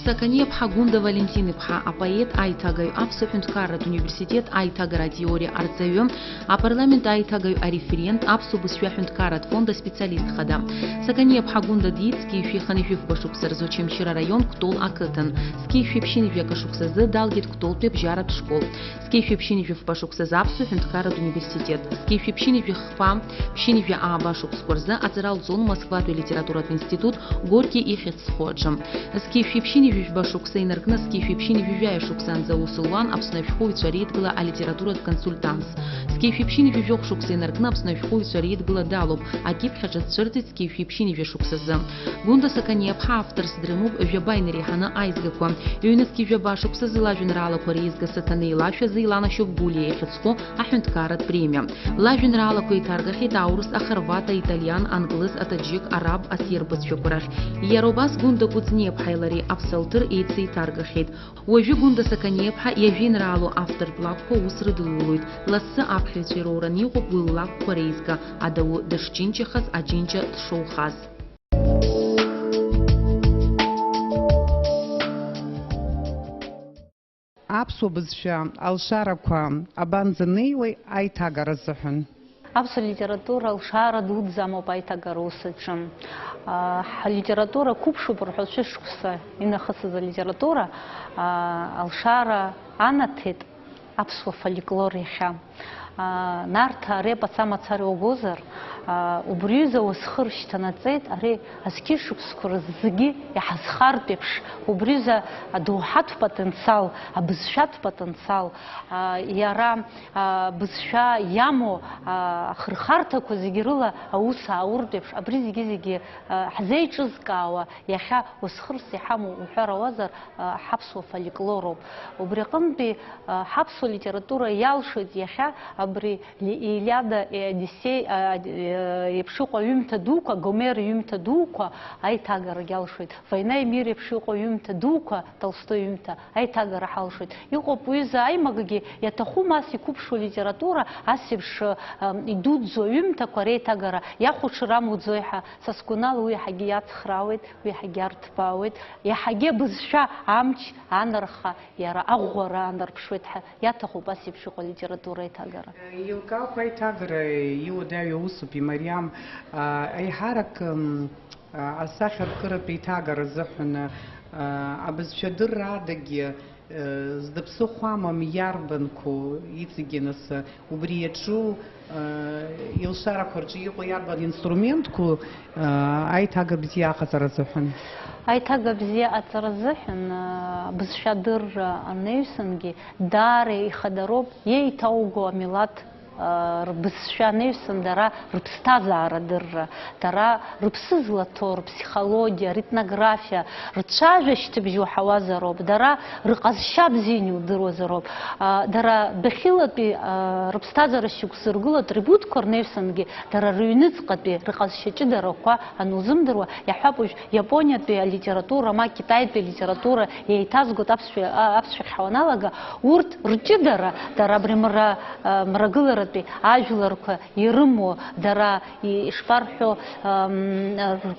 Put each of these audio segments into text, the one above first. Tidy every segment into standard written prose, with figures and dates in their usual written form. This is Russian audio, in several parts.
Саканьепха Гунда Валентиныпха, а поэт Айтагаю Апсофюнткарат университет Айтагара теория Арцевем, а парламент Айтагаю а референт Апсобусвяхюнткарат фонда специалист хада. Саканьепха Гунда Дитский фиханифив башуксер Зочемчира район Ктол Акытан, скифипшинифя кашуксазы Далгит Ктол Пепжарат школ, скифипшинифив башуксаза Апсофюнткарат университет, скифипшинифих фам, пшинифя А башукскорза, Ацерал зон Москва литературат институт, Горький и Хецходжам, скифипшиниф Башукса инаркнаски фипшини вивяя шуксан за усулван обсновхович арит была а литература консультанс. Ски фипшини вивёх шукса инаркна обсновхович арит была далоб, а кип хаджат цертит ски фипшини вишукса за. Гунда саканьепха автор сдрымов вебайнери хана айзгаква. Юнески веба шукса зала женерала корейзга сатаны лафя за илана шук булие хецко ахюнткарат премия. Ла женерала коитаргахи таурус а хорвата итальян англис а таджик араб а сербас чокурах. Яробас гунда гуцнеп хайлари абсал и таргахит. Уажу Гунда Саканьепха я генералу автор плавко усредулует. Ласса апхельчерора ниго была корейска, а дау дашчинчахас а джинча шоухас. Апсобызша алшараква абанзанейлы айтагаразахын. Апсо литература алшара дудзамо айтагарусачым. Литература купшу прохожшишкуса инахаса за литература алшара анатет апсо фольклориха. Нарта репа сама царёгозар убрюза усхырштанацет аре аскишукскур зги яхасхартепш убрюза духат потенциал абзшат потенциал яра бзша ямо хрхарта козигирла ауса аурдепш абризигизиги хзейчызкава яха усхырси хаму ухаравазар хапсо фольклороб убрикъмби хапсо литература ялшит яха абри Илиада и Одиссей епшуко юмта дука, Гомер юмта дука, айтагар ялшит. Война и мир епшуко юмта дука, Толстой юмта, айтагар халшит. Юко пуиза аймагаги, ятаху маси купшу литература, асибш идут зо юмта корей тагара. Я хочу раму зоиха, соскунал уяхаги яцхрауит, уяхаги артпауит, яхаги бызша амч анарха, яра агуара анарпшуитха, ятаху баси пшуко литература айтагара. Илкал Пайтагра, Иуда Юсупи, Мариам, Айхарак, Асахар Кара Пайтагара Захана, Абазшадыр Радаги, Сдапсухама Ярбанку, Ицигинаса, Убриячу, Илшара Корчи, Ярбан инструментку, Айтагар Бзиаха Заразахан. Айтага бзия ацаразахин бзшадыр анейсанги даре и хадароб ей тауго амилат рбсша нейсан дара рбстазара дырра дара рбсызлатор психология ритнография рчажешти бжу хавазароб дара рqazsha бзиню дырозароб дара бхилати рбстазара шуксыргул атрибут корневсанги дара рюницqати рqazshачи дараква анузымдырва яхапуш Япониятви литература ма Китаятви литература ейтазгот апсши хаваналага урт рчидара дара бримра мрагылара ажларка ирымо дара ишпархо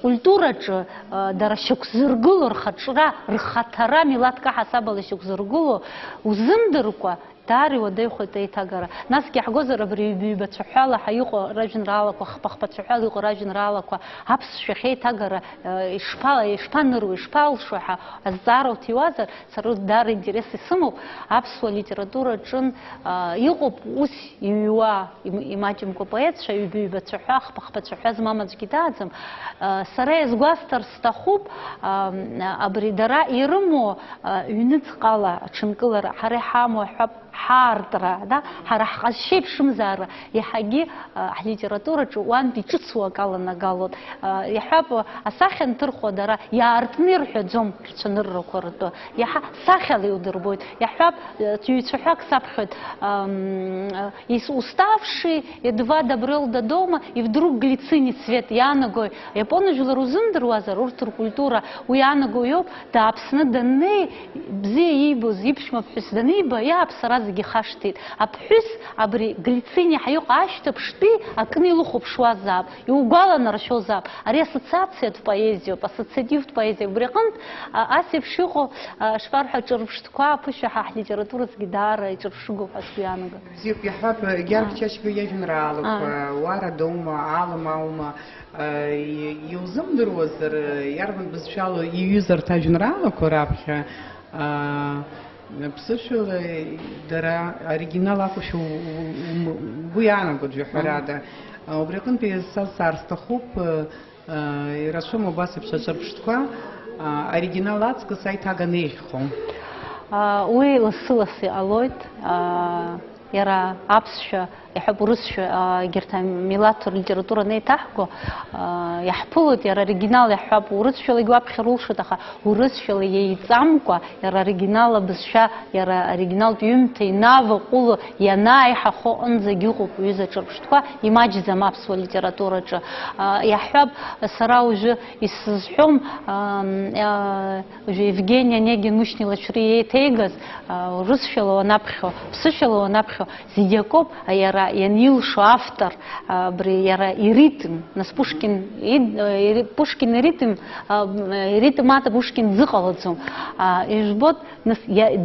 культурач дара шукзыргул рхачра рхатара милатка хасабала шукзыргул узымдырква Тари ودايخو تيتاجرا ناس كي حجوزر بري بتشحاله حيقو راجن رالك وخبخ بتشحاله يقو راجن رالك وحبس شخي تاجرا يشپانرو يشپال شوحا الزارو تيوازر سرو دار интересы سمو абсо литература чын يقو ус يوا имачим ко поэт ша юби бетшах пах бетшаз мамач гитазм сарай згвастер стахуб абридара ирмо юниц қала чынкылар хари хамо хаб ҳаартра, ҳара ҳҟазшьа еиԥшымзаара иаҳагьы ҳлитератураҿы уантәи ҿыцуак аланагалоит. Иаҳҳәап, асахьа анҭырхуа дара иаартны ирҳәаӡом рцәаныррақәа ртәы, иаҳа сахьала иудырбоит. Иаҳҳәап, ҩ-цәаҳәак саԥхьоит, уставший, едва добрел до дома, и вдруг глицинный цвет иаанагои, иапонажә лара узымдыруазар, урҭ ркультура уи иаанаго иоуп, дааԥсны даннеи, бзиа иибоз иԥшәма ԥҳәыс даниба, иааԥсара зегьы ихашҭит. Аԥҳәыс абри глицини ҳаиҟа ашьҭаԥштәи акны илыхәаԥшуазаап, иугәаланаршәозаап. Ари ассоциациатә поезиоуп, ассоциативтә поезиа. Убри аҟнытә ас еиԥш иҟоу шԥарҳәа ҿырԥштәқәа аԥышәа ҳа ҳлитературазгьы даара иҿырԥшыгоуп ҳәа сгәы иаанагоит. Бзиоуп, иаҳҳәап, иарчашьқәа иажәеинраалақәа, уарадоума, алама-аума иузымдыруазар, иарбан бызшәала иҩызар арҭ ажәеинраалақәа раԥхьа, ԥсышәала дара оригинал акәушәа угәы иаанагоит жәаҳәарада. Убри аҟнытә еизсазҵаар сҭахуп, ирацәоума убас еиԥш аҿырԥштәқәа оригинал аҵкыс аиҭаганы еиӷьхо? Уи лассы-лассы иҟалоит. Иара аԥсшәа, иаҳәап урысшәа, егьырҭ амилаҭ рлитература анеиҭаҳго, иаҳԥылоит иара оригинал, иаҳҳәап, урысшәалагьы уаԥхьар улшоит, аха урысшәала иеиҵамкәа, иара оригинал абызшәа, иара оригиналтә ҩымҭа инаваҟәыло ианааиҳахо аҟынӡагьы ыҟоуп ҩыза ҿырԥштәқәа, имаҷӡам аԥсуа литератураҿы. Иаҳҳәап, сара уажәы исызҳәом, Евгений Онегин Мышьни лаҽны иеиҭеигаз, урысшәала уанаԥхьо, ԥсышәала уанаԥхьо, зегьы акоуп, иара ианилшо автор, иара иритм, нас Пушкин иритм ада Пушкин дзыҟалаӡом. Ижәбоит,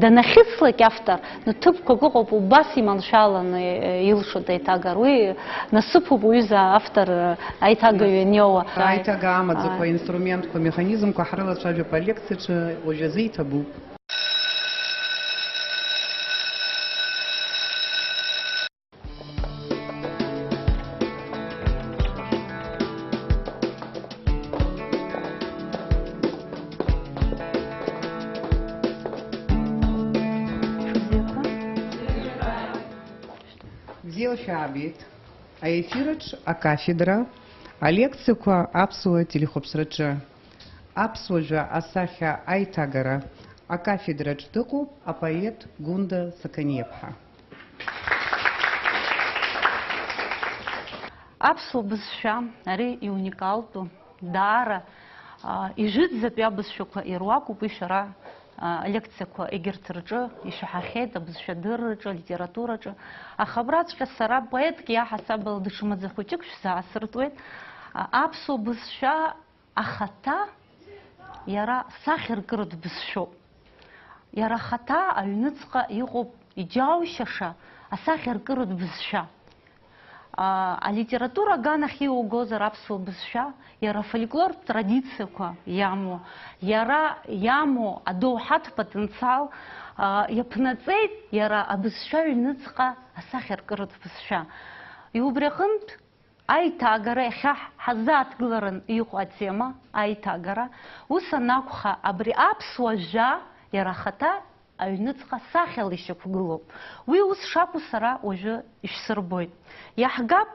данахьыслак автор, ҭыԥқәак ыҟоуп, убас иманшәаланы илшоит аиҭагара. Уи насыԥуп уҩыза автор аиҭагаҩ ианиоуа. Аиҭага амаӡақәа, инструментқәа, механизмқәа ҳрылацәажәап алекциаҿы уажәы азеиҭабуп. Шәаабеит, аефираҿ акафедра, алекциақәа аԥсуа телехәаԥсраҿы. Аԥсуажәа асахьа аиҭагара акафедраҿ дыҟоуп апоет Гунда Саканиаԥҳа. Аԥсуа бызшәа, ари иуникалтәу, даара ижыӡӡатәи абызшәақәа ируакуп, уи шәара алекциақәа егьырҭ рҿы ишәаҳахьеит, абызшәадырраҿы, алитератураҿы. Аха абраҵәҟьа сара поетк иаҳасабала даҽа маӡа хәыҷык шәзаасыртуеит. Аԥсуа бызшәа ахаҭа иара сахьаркыратә бызшәоуп. Иара ахаҭа аҩныҵҟа иҟоуп иџьаушьаша асахьаркыратә бызшәа. Алитература аганахь иугозар аԥсуа бызшәа, иара фольклортә традициақәа иамоу, иара иамоу адоуҳатә потенциал иаԥнаҵеит иара абызшәа аҩныҵҟа асахьаркыратә бызшәа. Убри аҟнытә аиҭагара иахьа ҳазааҭгыларан иҟоу атема аиҭагара, ус анакәха абри аԥсуа жәа иара ахаҭа аҩныҵҟа сахьала ишьақәгылоуп. Уи ус шакәу сара уажәы ишәсырбоит. Иаҳгап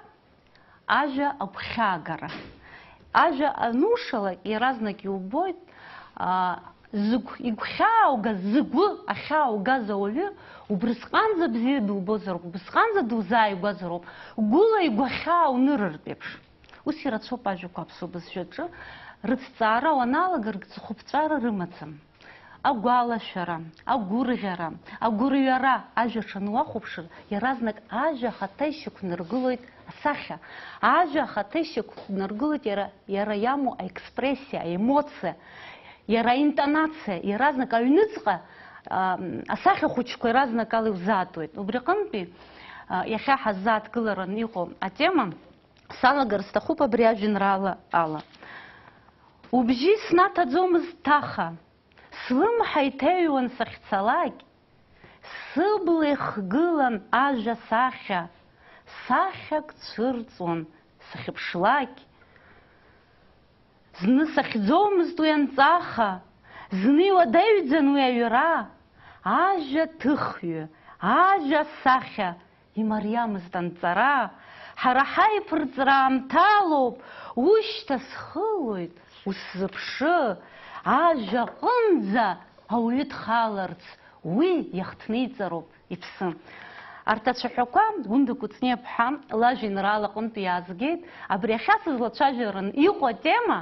ажәа агәхьаагара. Ажәа анушалак иаразнак иубоит, игәхьааугаз, згәы ахьааугаз ауаҩы, убрысҟанӡа бзиа дубозар, убрысҟанӡа дузааигәазароуп, гәыла игәахьааунырыртә еиԥш. Ус ирацәоуп ажәақәа аԥсуа бызшәаҿы, рыҭҵаара уаналагаргь ҵыхәаԥҵәара рымаӡам. Агәалашәара, агәырӷьара, агәырҩара ажәа ҽануахәаԥшыр, иаразнак ажәа ахаҭа ишьақәнаргылоит асахьа. Ажәа ахаҭа ишьақәнаргылоит иара иамоу аекспрессиа, аемоциа, иара аинтонациа, иаразнак аҩныҵҟа асахьа хәыҷқәа иаразнак ала иузаатуеит. Убри аҟнытәи иахьа ҳазааҭгыларан иҟоу атема салагар сҭахуп абри ажәеинраала ала. Убжьы снаҭаӡомызт ҭаха, слымҳа иҭеҩуан сахьцалак, сыбла ихгылан ажәа сахьа, сахьак цәырҵуан сахьыԥшлак. Зны сахьӡомызт уи анҵаха, зны иуадаҩӡан уи аҩра, ажәа ҭыхҩы, ажа сахьа имариамызт анҵара, ҳара ҳаиԥырҵра аамҭалоуп, ушьҭа схылоит, усзыԥшы, ажа ҟынӡа ауаҩы дхаларц, уи иахҭниҵароуп иԥсы. Арҭ ацәаҳәақәа Гәында Кәыҵниа-ԥҳа лажәеинраалаҟынтә иаазгеит, абри ахьа сызлацәажәаран иҟоу атема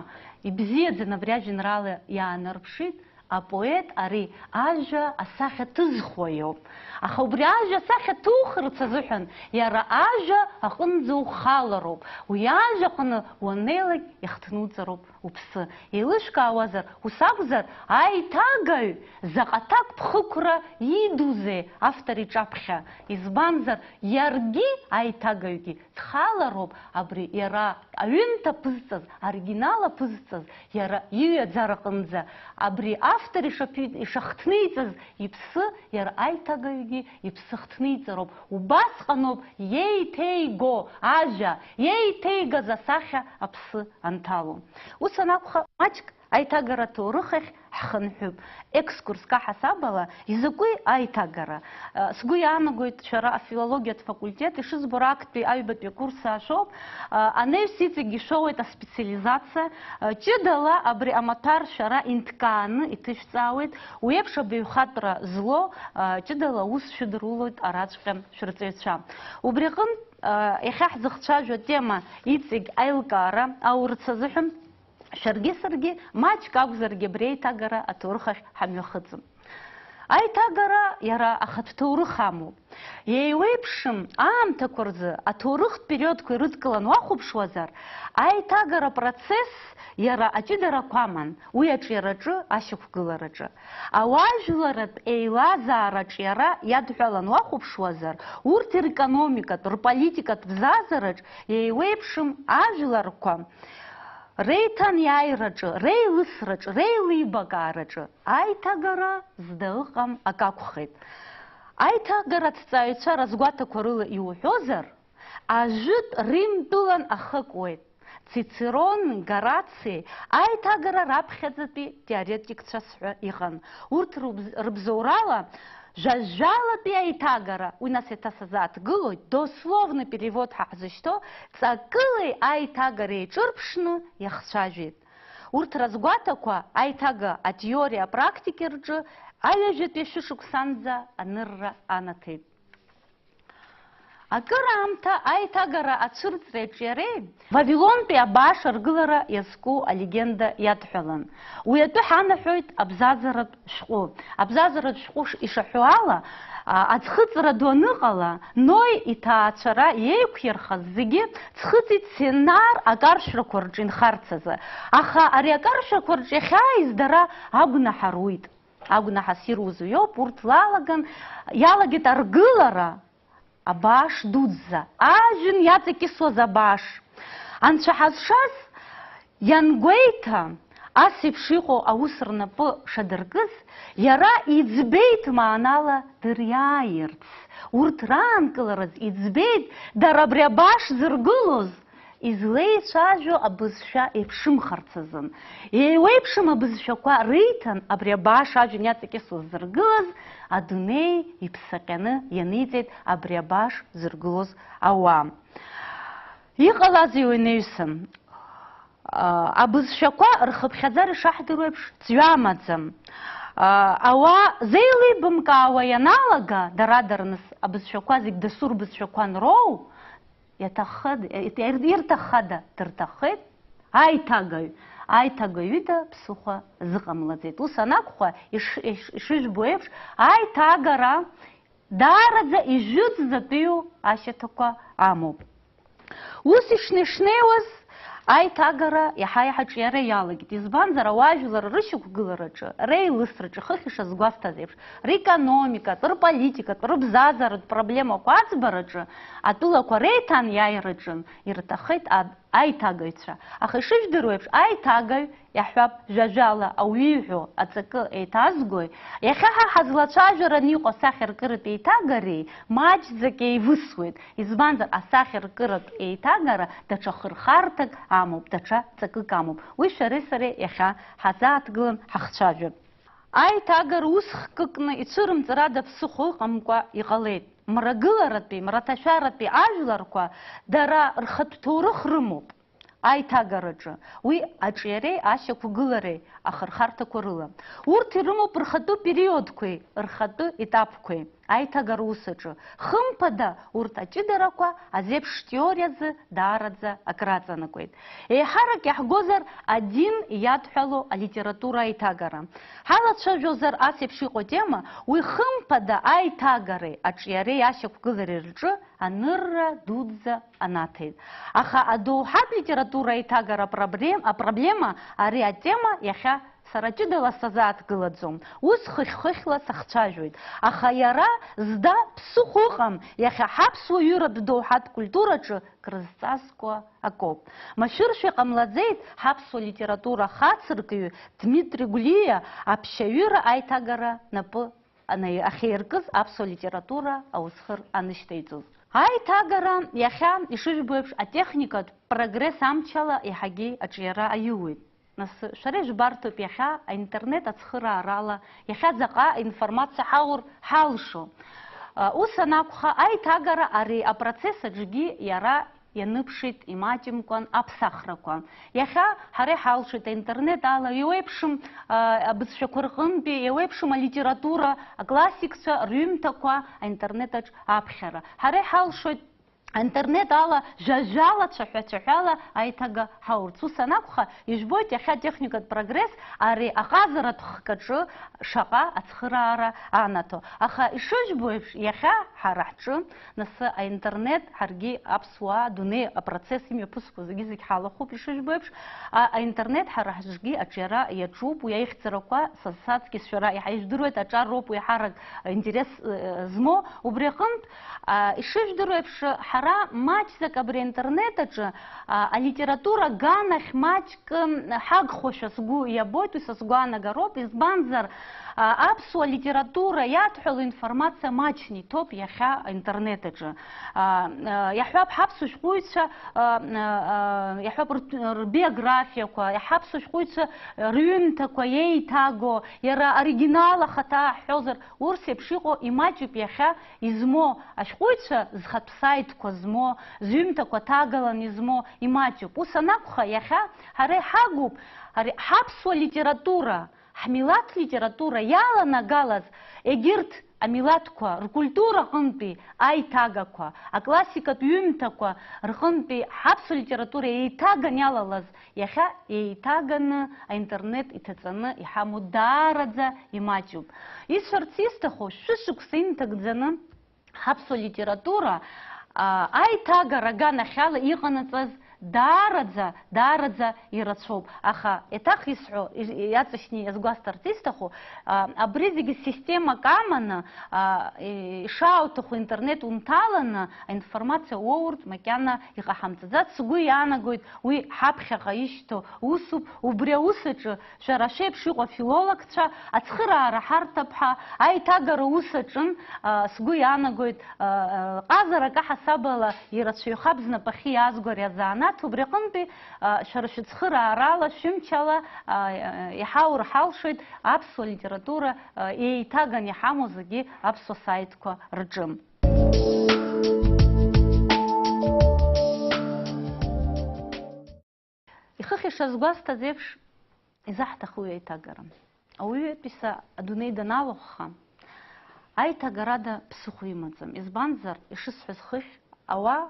ибзиаӡаны абри ажәеинраала иаанарԥшит апоет ари ажәа асахьа ҭызхуа иоуп. Аха убри ажәа асахьа ҭухырц азыҳәан иара ажәа аҟынӡа ухалароуп. Уи ажәа аҟны уаннеилак иахҭнуҵароуп уԥсы. Еилышәкаауазар, ус акәзар, аиҭагаҩ заҟаҭак ԥхықәра идузеи автор иҿаԥхьа. Избанзар, иаргьы аиҭагаҩгьы дхалароуп абри иара аҩымҭа ԥызҵаз, оригинал аԥызҵаз, иара иҩаӡараҟынӡа, абри автор ишахҭниҵаз иԥсы, иара аиҭагаҩгьы иԥсы хҭниҵароуп. Убасҟаноуп иеиҭеиго ажәа, иеиҭеигаз асахьа аԥсы анҭало. Ус анакәха, маҷк аиҭагара аҭоурых ахь ҳхынҳәып. Екскурск аҳасабала, изакәи аиҭагара? Сгәы иаанагоит шәара афилологиатә факультет ишызбо актәи аҩбатәи акурс аашоуп. Анаҩс иҵегьы ишәоуеит аспециализациа. Ҷыдала абри амаҭәар шәара инҭкааны иҭышәҵаауеит. Уи еиԥш абаҩхатәра злоу ҷыдала аус шәыдырулоит араҵәҟьа шәырҵаҩцәа. Убри аҟынтә иахьа ҳзыхцәажәо атема иҵегь аилкаара аурц азыҳәан шәаргьы саргьы маҷк акәзаргьы абри аиҭагара аҭоурых ахь ҳамҩахыҵып. Аиҭагара иара ахатә ҭоурых амоуп. Еиуеиԥшым аамҭақәа рзы аҭоурыхтә периодқәа ирыдкыланы уахәаԥшуазар, аиҭагара процесс иара аҷыдарақәа аман, уи аҿиараҿы, ашьақәгылараҿы. Ауаажәларатә еилазаараҿ иара иадҳәалан уахәаԥшуазар, урҭ рекономикатә, рполитикатә бзазараҿ еиуеиԥшым ажәларқәа реиҭаниааираҿы, реилысраҿы, реилибакаараҿы аиҭагара зда ыҟам ак акәхеит. Аиҭагара аҭҵааҩцәа разгәаҭақәа рыла иуҳәозар, ажәытә Рим-тәылан ахыкуеит. Цицерон, Гораци аиҭагара раԥхьаӡатәи теоретикцәас ҳәа иҟан. Урҭ рыбзоурала жәа-жәалатәи аиҭагара, уи нас еиҭасазааҭгылоит, дословны перевод ҳаҳзышьҭоу, ҵакылеи аиҭагара еиҿырԥшны иахцәажәеит. Урҭ разгәаҭақәа аиҭага атеориа апрактика рҿы аҩажәатәи шәышықәсанӡа анырра анаҭеит. Акыраамҭа аиҭагара ацәырҵреи аҿиареи Вавилонтәи абааш аргылара иазку алегенда иадҳәалан. Уи атәы ҳанаҳәоит абзазаратә шәҟәы. Абзазаратә шәҟәы ишаҳәо ала, аӡхыҵра ду аныҟала, Нои иҭаацәара еиқәирхаз зегьы ӡхыҵит Синар акаршәрақәа рҿы инхарц азы. Аха ари акаршәрақәа рҿы иахьааиз дара агәнаҳа руит. Агәнаҳас ируазу иоуп, урҭ иалагеит аргылара абааш дуӡӡа, ажәҩан иаҵакьысуаз абааш. Анцәа ҳазшаз иангәеиҭа ас еиԥш иҟоу аус рнапы шадыркыз, иара иӡбеит маанала дыриааирц. Урҭ раанкылараз иӡбеит дара абри абааш зыргылоз излеицәажәо абызшәа еиԥшымхарц азын. Еиуеиԥшым абызшәақәа риҭан абри абааш ажәҩан иаҵакьысуаз зыргылаз, адунеи иԥсаҟьаны ианиҵеит абри абааш зыргылоз ауаа. Иҟалазеи уи анаҩсан? Абызшәақәа рхыԥхьаӡара ишаҳдыруа еиԥш ҵҩа амаӡам. Ауаа зеилибамкаауа ианалага, дара-дараныс абызшәақәа зегь дасу рбызшәақәа анроу, ирҭаххада? Дырҭахеит аиҭагаҩ. Аиҭагаҩыда ԥсыхәа зыҟамлаӡеит. Ус анакәха, ишыжәбо еиԥш, аиҭагара даараӡа ижәытәӡатәиу ашьаҭақәа амоуп. Ус ишнеишнеиуаз аиҭагара иаҳа-иаҳа ҿиара иалагеит. Избанзар, ауаажәлар рышьақәгылараҿы, реилысраҿы, хыхь ишазгәасҭаз еиԥш, рекономикатә, рполитикатә, рыбзазаратә проблемақәа аӡбараҿы, атәылақәа реиҭаниааираҿы ирҭахеит аиҭагаҩцәа. Аха ишыжәдыруа еиԥш, аиҭагаҩ иаҳҳәап жәа-жәала ауиҳәо аҵакы еиҭазгои, иахьа ҳа ҳазлацәажәаран иҟоу асахьаркыратә еиҭагареи маҷӡак еивысуеит. Избанзар, асахьаркыратә еиҭагара даҽа хырхарҭак амоуп, даҽа ҵакык амоуп. Уи шәареи сареи иахьа ҳазааҭгылан ҳахцәажәап. аиҭагара усхкыкны ицәырымҵрада ԥсыхәа ыҟамкәа иҟалеит. Мрагыларатәи, мраҭашәаратәи ажәларқәа дара рхатә ҭоурых рымоуп аиҭагараҿы. Уи аҿиареи ашьақәгылареи ахырхарҭақәа рыла. Урҭ ирымоуп рхатәы периодқәеи, рхатәы етапқәеи аиҭагара усаҿы. Хымԥада урҭ аҷыдарақәа азеиԥш теориазы даараӡа акраҵанакуеит. Еиҳарак иаҳгозар адин иадҳәало алитература аиҭагара. Ҳалацәажәозар ас еиԥш иҟоу тема, уи хымԥада аиҭагареи аҿиареи ашьақәгылареи рҿы анырра дуӡӡа анаҭеит. Аха адоуҳатә литература аиҭагара апроблема ари атема иахьа сара ҷыдала сазааҭгылаӡом. Ус хыхь-хыхьла сахцәажәоит. Аха иара зда ԥсыхәа ыҟам иахьа ҳаԥсуа ҩыратә доуҳатә культураҿы крызҵазкуа акоуп. Машәыршәа иҟамлаӡеит ҳаԥсуа литература хацыркҩы Дмитри Гәлиа аԥшьаҩыра аиҭагара напы ахьаиркыз аԥсуа литература аусхыр анышьҭеиҵоз. Аиҭагара иахьа ишыжәбо еиԥш атехникатә прогресс амчала иаҳагьы аҿиара аиуеит. Шәара ижәбарҭоуп иахьа аинтернет ацхыраарала, иахьа заҟа информациа ҳаур ҳалшо. Ус анакәха аиҭагара ари апроцесс аҿгьы иара ианыԥшит имаҷымкәан аԥсахрақәа. Иахьа ҳара иҳалшоит аинтернет ала, иеиуеиԥшым абызшәақәа рҟынтәи, иеиуеиԥшым алитература, аклассикцәа рҩымҭақәа аинтернетаҿ аԥхьара. Ҳара иҳалшоит интернет ала жәажәала, цәаҳәа-цәаҳәала аиҭага ҳаурц. Ус анакәха, ижәбоит иахьа техникатә прогресс ари аҟазаратә хкаҿы шаҟа ацхыраара анаҭо. Аха ишыжәбо еиԥш иахьа ҳара ҳҿы насы аинтернет ҳаргьы аԥсуаа адунеи апроцесс имҩаԥысқәо зегьы ҳалахәуп. Ишыжәбо еиԥш аинтернет ҳара ҳҿгьы аҿиара иаҿуп, уи аихьӡарақәа саҵкьыс шәара иаҳа ижәдыруеит, аҿар роуп уи ҳарак интерес змо. Убри аҟнытә ишыжәдыруа еиԥш ҳара маҷӡак абри аинтернет аҿы алитература ганахь маҷк ҳагхошәа сгәы иабоит, уи са сгәаанагароуп. Избанзар аԥсуа литература иадҳәало информациа маҷны иҭоуп иахьа аинтернет аҿы. Иаҳҳәап ҳаԥсуа шәҟәыҩҩцәа, иаҳҳәап рбиографиақәа, ҳаԥсуа шәҟәыҩҩцәа рҩымҭақәа еиҭаго, иара оригинал ахаҭа ҳҳәозар, урҭ еиԥш иҟоу имаҷуп иахьа измо ашәҟәыҩҩцәа зхатә саитқәа змо, зҩымҭақәа ҭагаланы измо имаҷуп. Ус анакәха иахьа ҳара иҳагуп ҳаԥсуа литература, ҳмилаҭ литература иаланагалаз егьырҭ амилаҭқәа ркультура ҟынтәи аиҭагақәа, аклассикатә ҩымҭақәа рҟынтәи ҳаԥсуа литература еиҭаган иалалаз иахьа еиҭаганы аинтернет иҭаҵаны иҳамоу даараӡа имаҷуп. Исҳәарц исҭаху шәышықәса инҭагӡаны ҳаԥсуа литература аиҭагара аганахьала иҟанаҵаз даараӡа ирацәоуп. Аха еиҭах исҳәо, иаҵашьны иазгәасҭарц исҭаху, абри зегьы системак аманы, ишаауҭаху интернет унҭаланы аинформациа уоуртә макьана иҟаҳамҵаӡац. Сгәы иаанагоит уи ҳаԥхьаҟа ишьҭоу усуп. Убри аус аҿы шәара шеиԥш иҟоу афилологцәа ацхыраара ҳарҭап ҳәа аиҭагара ус аҿын сгәы иаанагоит ҟазарак аҳасабала ирацәаҩхап знапахьы иаазго ари азанааҭ. Убри аҟынтәи шәара шәыцхыраарала, шәымчала иҳаур ҳалшоит аԥсуа литература еиҭаган иҳамоу зегьы аԥсуа саитқәа рҿы. Ихыхь ишазгәасҭаз еиԥш изаҳҭаху аиҭагара. Ауаҩытәыҩса адунеи даналахәха аиҭагарада ԥсыхәа имаӡам. Избанзар, ишысҳәаз хыхь ауаа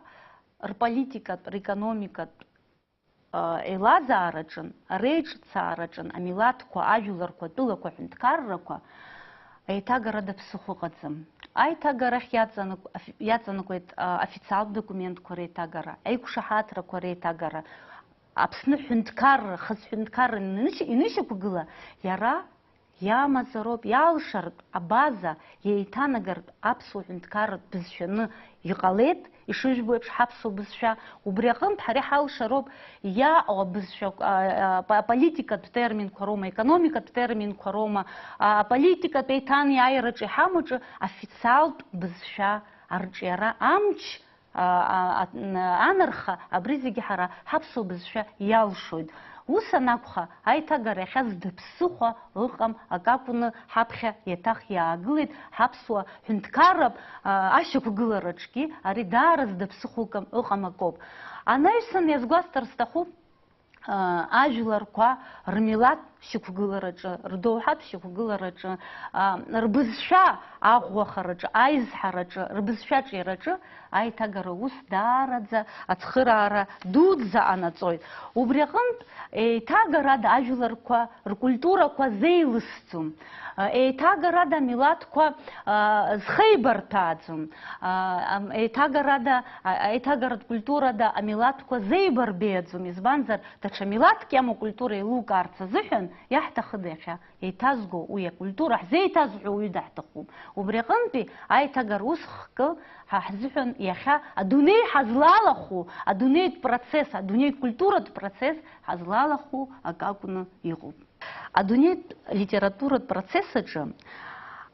рполитикатә, рекономикатә еилазаараҿын, реиҿцаараҿын амилаҭқәа, ажәларқәа, тәылақәа, ҳәынҭқаррақәа аиҭагарада ԥсыхәа ыҟаӡам. Аиҭагарахь иаҵанакуеит официалтә документқәа реиҭагара, аиқәшаҳаҭрақәа реиҭагара, Аԥсны ҳәынҭқарра, хысҳәынҭқарра инышьақәгыла, иара иамазароуп, иалшартә абаза иеиҭанагартә аԥсуа ҳәынҭқарратә бызшәаны иҟалеит, ишыжәбо еиԥш ҳаԥсуа бызшәа. Убри аҟнытә ҳара иҳалшароуп иааҟоу абызшәа аполитикатә терминқәа роума, аекономикатә терминқәа роума, аполитикатә еиҭанеиааираҿы иҳамоуҿы официалтә бызшәа арҿиара амч анарха абри зегьы ҳара ҳаԥсуа бызшәа иалшоит. ус анакәха аиҭагара иахьа зда-ԥсыхәа ыҟам, акакәны ҳаԥхьа еиҭах иаагылеит ҳаԥсуа ҳәынҭқарратә ашьақәгылараҿгьы ари даара зда-ԥсыхәа ыҟам акоуп. Анаҩсан иазгәасҭар сҭахуп ажәларқәа рмилаҭ шьақәгылараҿы, рдоуҳатә шьақәгылараҿы, рбызшәа аӷәӷәахараҿы, аизҳараҿы, рбызшәаҿиараҿы аиҭагара ус даараӡа ацхыраара дуӡӡа анаҵоит. Убри аҟнытә еиҭагарада ажәларқәа ркультурақәа зеилысӡом, еиҭагарада амилаҭқәа зхеибарҭәааӡом, еиҭагаратә культурада амилаҭқәа зеибарбеиаӡом, избанзар даҽа милаҭк иамоу культура еилукаарц азыҳәан иаҳҭахыда иахьа еиҭазго уи акультура ҳзеиҭазҳәо уаҩы даҳҭахуп. Убри аҟнытәи аиҭагара ус хкы ҳзыҳәан иахьа адунеи ҳазлалаху, адунеитә процесс, адунеитә культуратә процесс ҳазлалаху акакәны иҟоуп. Адунеитә литературатә процесс аҿы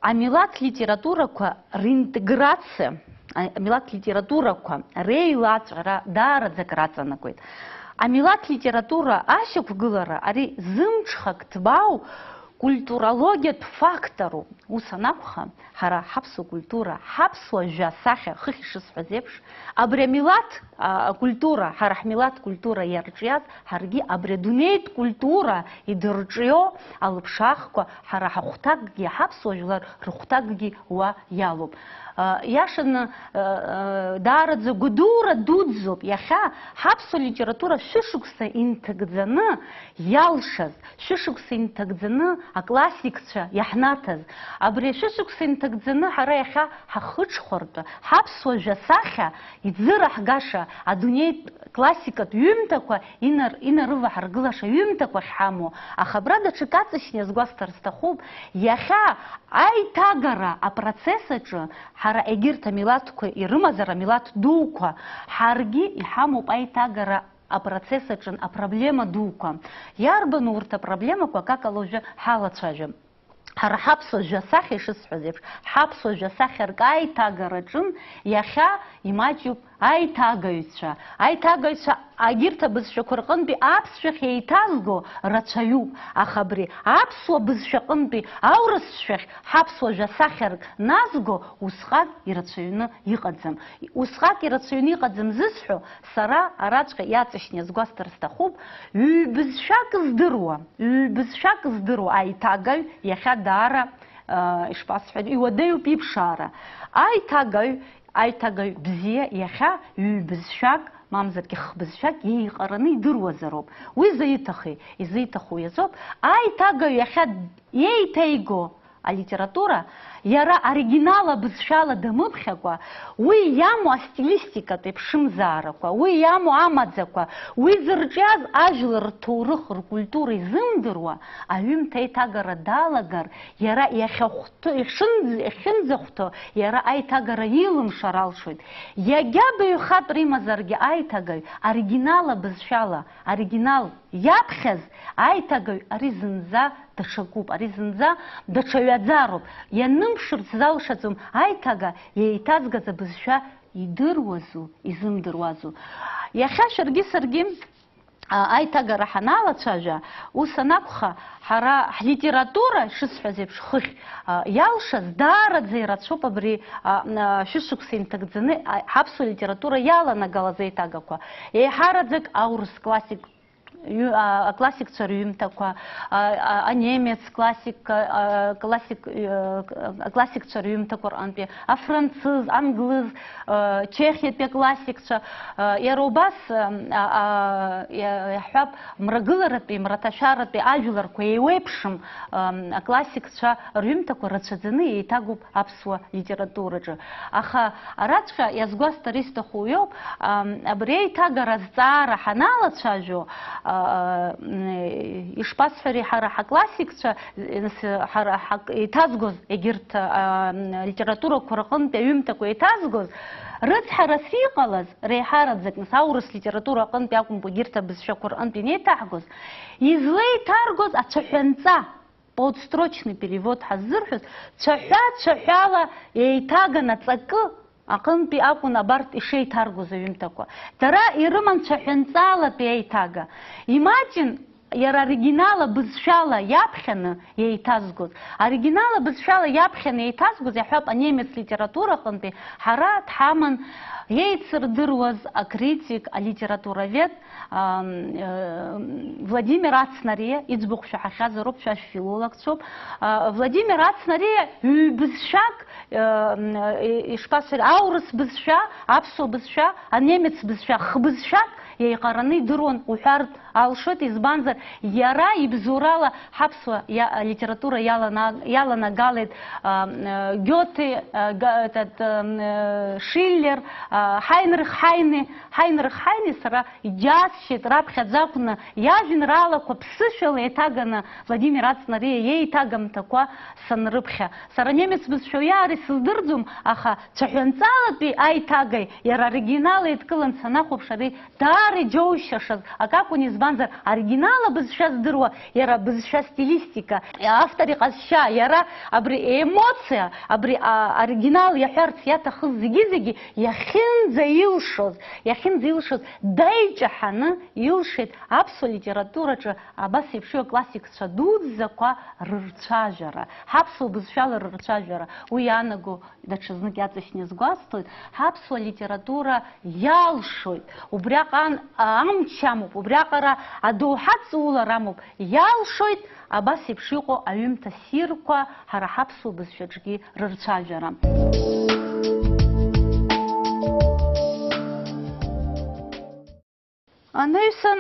амилаҭ литературақәа реинтеграциа, амилаҭ литературақәа реилаҵәара даараӡак раҵанакуеит. Амилаҭ литература ашьақәгылара ари зымҽхак ҭбаау культурологиатә факторуп. Ус анакәха, ҳара ҳаԥсуа культура, ҳаԥсуа жәа сахьа хыхь ишысҳәаз еиԥш, абри амилаҭ культура, ҳара ҳмилаҭ культура иарҿиаз, ҳаргьы абри адунеитә культура идырҿио алыԥшаахқәа ҳара ҳахәҭакгьы, ҳаԥсуа жәлар рыхәҭакгьы уа иалоуп. Иашаны даараӡа гәдура дуӡӡоуп иахьа ҳаԥсуа литература шәышықәса инҭагӡаны иалшаз, шәышықәса инҭагӡаны аклассикцәа иаҳнаҭаз, абри шәышықәса инҭагӡаны ҳара иахьа ҳахыҽхәартәы ҳаԥсуа жәасахьа иӡыраҳгаша адунеитә классикатә ҩымҭақәа инарываҳаргылаша ҩымҭақәа ахьҳамоу. Аха абра даҽак аҵышьны иазгәасҭар сҭахуп, иахьа аиҭагара апроцесс аҿы ҳара егьырҭ амилаҭқәа ирымазар амилаҭ дуқәа, ҳаргьы иҳамоуп аиҭагара апроцесс аҿы апроблема дуқәа. Иарбану урҭ апроблемақәа акакала уажәы ҳалацәажәап. Ҳара ҳаԥсуа жәасахьа ишысҳәаз еиԥш, ҳаԥсуа жәасахьа рк аиҭагараҿын иахьа имаҷуп аиҭагаҩцәа. Аиҭагаҩцәа агьырҭ абызшәақәа рҟынтәи аԥсшәахь еиҭазго рацәаҩуп. Аха абри аԥсуа бызшәаҟынтәи аурысшәахь ҳаԥсуа жәасахьарк назго усҟак ирацәаҩны иҟаӡам. Усҟак ирацәаҩны иҟаӡам зысҳәо, сара араҵәҟьа иаҵышьны иазгәасҭар сҭахуп, ҩ-бызшәак здыруа аиҭагаҩ иахьа даара ишԥасҳәоит, иуадаҩуп иԥшаара. Аиҭагаҩ бзиа иахьа ҩ-бызшәак, мамзаргьы х-бызшәак еиҟараны идыруазароуп. Уи изиҭаху иазоуп. Аиҭагаҩ иахьа иеиҭаиго алитература иара оригинала бызшәала дамыԥхьакәа, уи иамоу астилистикатә еиԥшымзаарақәа, уи иамоу амаӡақәа, уи зырҿиаз ажәлар рҭоурых, ркультура изымдыруа, аҩымҭа аиҭагара далагар, иара иахьынӡахәҭо, иара аиҭагара илымшар алшоит. Иагьа баҩхатә римазаргьы аиҭагаҩ оригинала бызшәала, оригинал иаԥхьаз аиҭагаҩ ари зынӡа даҽакуп, ари зынӡа даҽаҩаӡароуп. Ианымԥшырц залшаӡом аиҭага еиҭазгаз абызшәа идыруазу, изымдыруазу. Иахьа шәаргьы саргьы аиҭагара ҳаналацәажәа, ус анакәха, ҳара ҳлитература шысҳәаз еиԥш хыхь иалшаз даараӡа ирацәоуп абри шәышықәса инҭагӡаны ҳаԥсуа литература иаланагалаз аиҭагақәа. Еиҳараӡак аурыс классикцәа рҩымҭақәа, анемец классикцәа рҩымҭақәа рҟынтәи, афранцыз, англыз, чехиатәи аклассикцәа, иара убас иаҳҳәап мрагыларатәи, мраҭашәаратәи ажәларқәа еиуеиԥшым аклассикцәа рҩымҭақәа рацәаӡаны еиҭагоуп аԥсуа литератураҿы. Аха араҵәҟьа иазгәасҭар исҭаху иоуп, абри аиҭагара азҵаара ҳаналацәажәо, ишԥасҳәари, ҳара ҳаклассикцәа еиҭазгоз, егьырҭ литературақәа рҟынтәи аҩымҭақәа еиҭазгоз, рыцҳарас иҟалаз реиҳараӡак аурыс литература аҟынтәи акәымкәа егьырҭ абызшәақәа рҟынтәи инеиҭаҳгоз, излеиҭаргоз ацәаҳәанҵа, подстрочный перевод ҳаззырҳәоз, цәаҳәа-цәаҳәала еиҭаган аҵакы аҟынтәи акәын абарҭ ишеиҭаргоз аҩымҭақәа. Дара ирыман цәаҳәанҵалатәи аиҭага. Имаҷин иара оригинала бызшәала иаԥхьаны еиҭазгоз. Оригинала бызшәала иаԥхьаны еиҭазгоз иаҳәап анемец литератураҟынтәи ҳара дҳаман еицырдыруаз акритик, алитературовед Владимир Ацнариа, иӡбахә шәаҳахьазароуп, шәа шәфилологцәоуп. Владимир Ацнариа ҩ-бызшәак, ишԥасҳәари, аурыс бызшәа, аԥсуа бызшәа, анемец бызшәа, х-бызшәак еиҟараны идыруан уҳәартә алшоит, избанзар иара ибзоурала ҳаԥсуа литература иаланагалеит Гёте, Шиллер, Хайнрих Хайне сара иџьасшьеит раԥхьаӡа акәны иажәеинраалақәа ԥсышәала еиҭаганы Владимир Ацнариа иеиҭагамҭақәа санрыԥхьа. Сара немец бызшәа иаари сыздырӡом, аха цәаҳәанҵалатәи аиҭагаҩ иара оригинал еидкылан санахәаԥш ари даара иџьоушьашаз акакәын, избанзар оригинала бызшәа здыруа иара бызшәа стилистика, автор иҟазшьа, иара абри емоциа, абри оригинал иаҳәарц иаҭахыз зегьы иахьынӡаилшоз даиҷаҳаны илшеит аԥсуа литератураҿы абас еиԥш классикцәа дуӡӡақәа рырцәажәара, ҳаԥсуа бызшәала рырцәажәара. Уи иаанаго даҽазнык иаҵашьны изгәасҭоит, ҳаԥсуа литература иалшоит, убриаҟа амч амоуп, убриаҟара адоуҳа ҵуулара амоуп, иалшоит абас еиԥш иҟоу аҩымҭа ссирқәа ҳара ҳаԥсуа бызшәаҿгьы рырцәажәара. Анаҩсан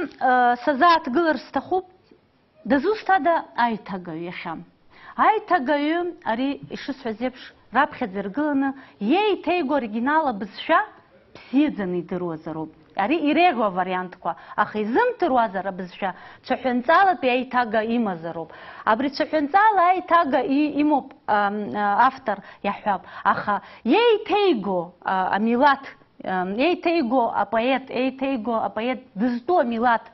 сазааҭгылар сҭахуп, дызусҭада аиҭагаҩ иахьа. Аиҭагаҩы ари ишысҳәаз еиԥш раԥхьаӡа иргыланы иеиҭеиго оригинала бызшәа бзиаӡаны идыруазароуп. Ари иреиӷьу авариантқәа, аха изымдыруазар абызшәа цәаҳәанҵалатәи аиҭага имазароуп. Абри цәаҳәанҵала аиҭага имоуп автор иаҳҳәап, аха иеиҭеиго амилаҭ, еиҭеиго апоет дызтәу амилаҭ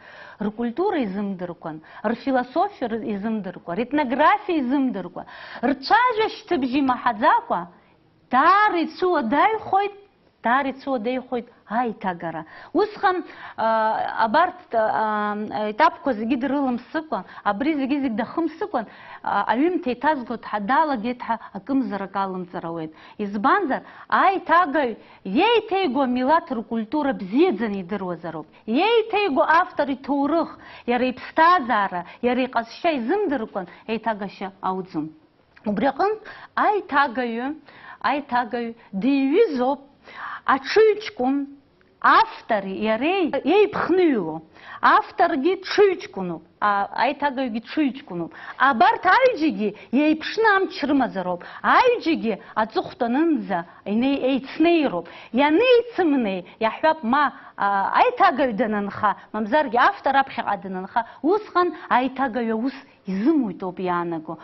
ркультура изымдыркәан, рфилософиа изымдыркәа, ретнографиа изымдыркәа, рцәажәашьҭыбжьы имаҳаӡакәа даара ицуадаҩхоит аиҭагара. Усҟан абарҭ етапқәа зегьы дрыламсыкәа, абри зегьы дахымсыкәан, аҩымҭа еиҭазго дҳадалагеит ҳәа акымзарак алымҵыр ауеит. Избанзар, аиҭагаҩ иеиҭеиго амилаҭ ркультура бзиаӡаны идыруазароуп. Иеиҭеиго автор иҭоурых, иара иԥсҭазаара, иара иҟазшьа изымдыркәан еиҭагашьа ауӡом. Убри аҟнытә аиҭагаҩ диҩызоуп аҽыҩҷкәын автори иареи еиԥхныҩло. Авторгьы ҽыҩҷкәыноуп, аиҭагаҩгьы ҽыҩҷкәыноуп. Абарҭ аҩџьагьы иеиԥшны амч рымазароуп. Аҩџьагьы аҵыхәтәанынӡа еицнеироуп. Ианеицымнеи, иаҳҳәап, ма аиҭагаҩ данынха, мамзаргьы автор аԥхьаҟа данынха, усҟан аиҭагаҩ аус изымуит ауп иаанаго.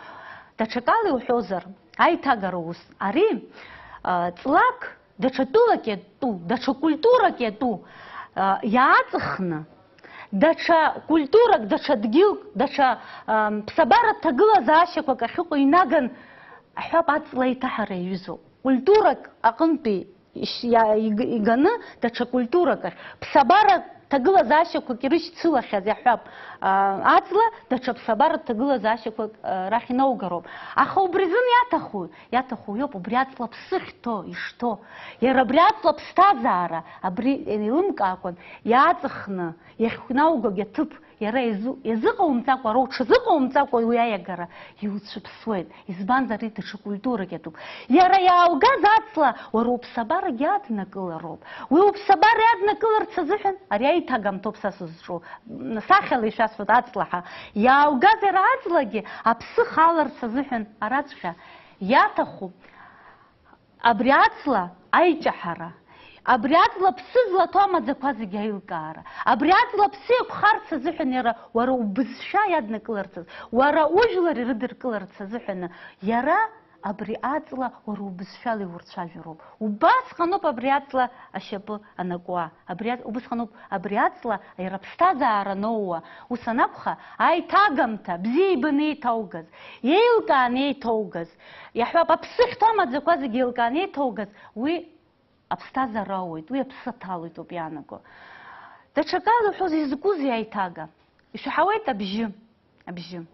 Даҽакала иуҳәозар, аиҭагара ус, ари ҵлак даҽа тәылак иатәу, даҽа культурак иатәу иааҵыхны, даҽа культурак, даҽа дгьылк, даҽа ԥсабаратә ҭагылазаашьақәак ахьыҟоу инаган, аҳәап, аҵла еиҭаҳара иаҩызоуп. Культурак аҟынтәи иганы даҽа культурак ахь, ԥсабаратә ҭагылазаашьақәак ирышьцылахьаз иаҳәап аҵла, даҽа ԥсабаратә ҭагылазаашьақәак рахь инаугароуп. Аха убри азын иаҭаху иоуп убри аҵла ԥсы хьҭо, ишҭо. Иара абри аҵла ԥсҭазаара, абри еилымкаакәан иааҵыхны иахьнаугогь аҭыԥ иара иазыҟаумҵакәа, ара уҽазыҟаумҵакәа уи аиагара иуцәыԥсуеит. Избанзар ари даҽа культурак иатәуп. Иара иааугаз аҵла уара уԥсабарагьы иаднакылароуп. Уи уԥсабара иаднакыларц азыҳәан ари аиҭагамҭоуп са сызҿу. Сахьала ишәасҳәоит аҵлаҳа. Иааугаз иара аҵлагьы аԥсы халарц азыҳәан араҵәҟьа иаҭахуп абри аҵла аиҷаҳара, абри аҵла ԥсы злаҭо амаӡақәа зегьы аилкаара, абри аҵла ԥсы еиқәхарц азыҳәан иара уара убызшәа иаднакыларц, уара ужәлар ирыдыркыларц азыҳәан иара абри аҵла уара убызшәала иурцәажәароуп. Убасҟаноуп абри аҵла ашьапы анакуа, убасҟаноуп абри аҵла иара ԥсҭазаара аноуа. Ус анакәха, аиҭагамҭа бзиа ибаны еиҭаугаз, еилкааны еиҭоугаз, иаҳҳәап, аԥсы хьҭо амаӡақәа зегьы еилкааны еиҭоугаз, уи аԥсҭазаара ауеит, уи аԥсы аҭалоит ауп иаанаго. Даҽакала иуҳәоз, изакәызеи аиҭага? ишҳауеит абжьы.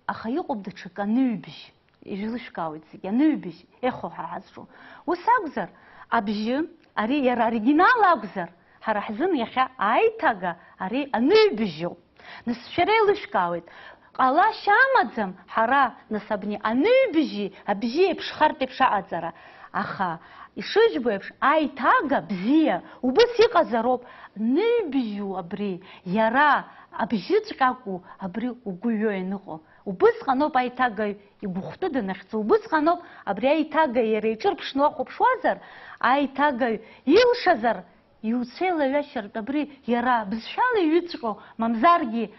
Аха иҟоуп даҽак аныҩбжь, ижәлышәкаауеит зегьы, аныҩбжь ехо ҳәа ҳазҿу. Ус акәзар, абжьы, ари иара оригинал акәзар, ҳара ҳзын иахьа аиҭага ари аныҩбжьоуп. Нас шәара еилышәкаауеит. Ҟалашьа амаӡам ҳара нас абни аныҩбжьи абжьы еиԥш хартә еиԥш аҟаҵара. Аха ишыжәбо еиԥш аиҭага бзиа убыс иҟазароуп. Ныҩбжьу абри иара абжьыҵәҟьаку абри угәы ҩо ианыҟоу. Убысҟаноуп аиҭагаҩ игәыхәтәы данахьӡо. Убысҟаноуп абри аиҭагаҩ иара иҿырԥшны уахәаԥшуазар, аиҭагаҩ илшазар иуцәеилаҩашьартә абри иара бызшәала иҩыҵҟьо, мамзаргьы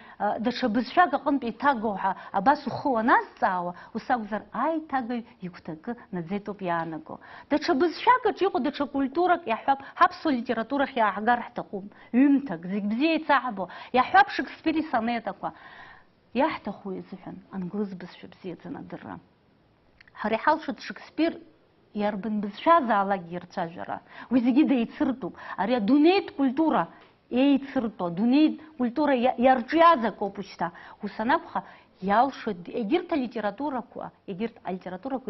даҽа бызшәак аҟынтә иҭагоу ҳәа абас ухы уаназҵаауа, ус акәзар аиҭагаҩ игәҭакы наӡеитоуп иаанаго. Даҽа бызшәакаҿ иҟоу даҽа культурак иаҳҳәап, ҳаԥсуа литературахь иааҳгар ҳҭахуп. Ҩымҭак, зегь бзиа еицаҳбо, иаҳҳәап Шекспир исонетақәа. Иаҳҭаху изыҳәан англыз бызшәа бзиаӡаны адырра. Ҳара иҳалшоит Шекспир иарбан бызшәазаалакгьы ирцәажәара. Уи зегьы деицыртәуп. Ари адунеитә культура еицыртәу, адунеитә культура иарҿиазакоуп уажәшьҭа. Ус анакәха, иалшоит егьырҭ алитературақәа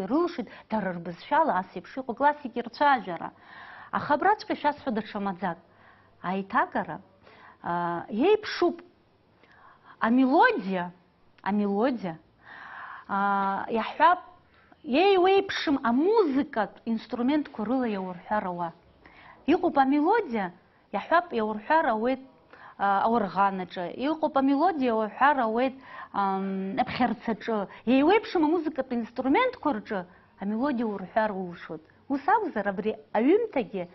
ирылшоит дара рбызшәала ас еиԥш иҟоу классик ирцәажәара. Аха абраҵәҟьа шәасҳәо даҽа маӡак. Аиҭагара иеиԥшуп амелодиа иаҳҳәап, еиуеиԥшым амузыкатә инструментқәа рыла иаурҳәар ауа. Иҟоуп амелодиа, иаҳҳәап, иаурҳәар ауеит аорӷанаҿы, иҟоуп амелодиа иаурҳәар ауеит аԥхьарцаҿы. Еиуеиԥшым амузыкатә инструментқәа рҿы амелодиа урҳәар улшоит. Ус акәзар, абри аҩымҭагьы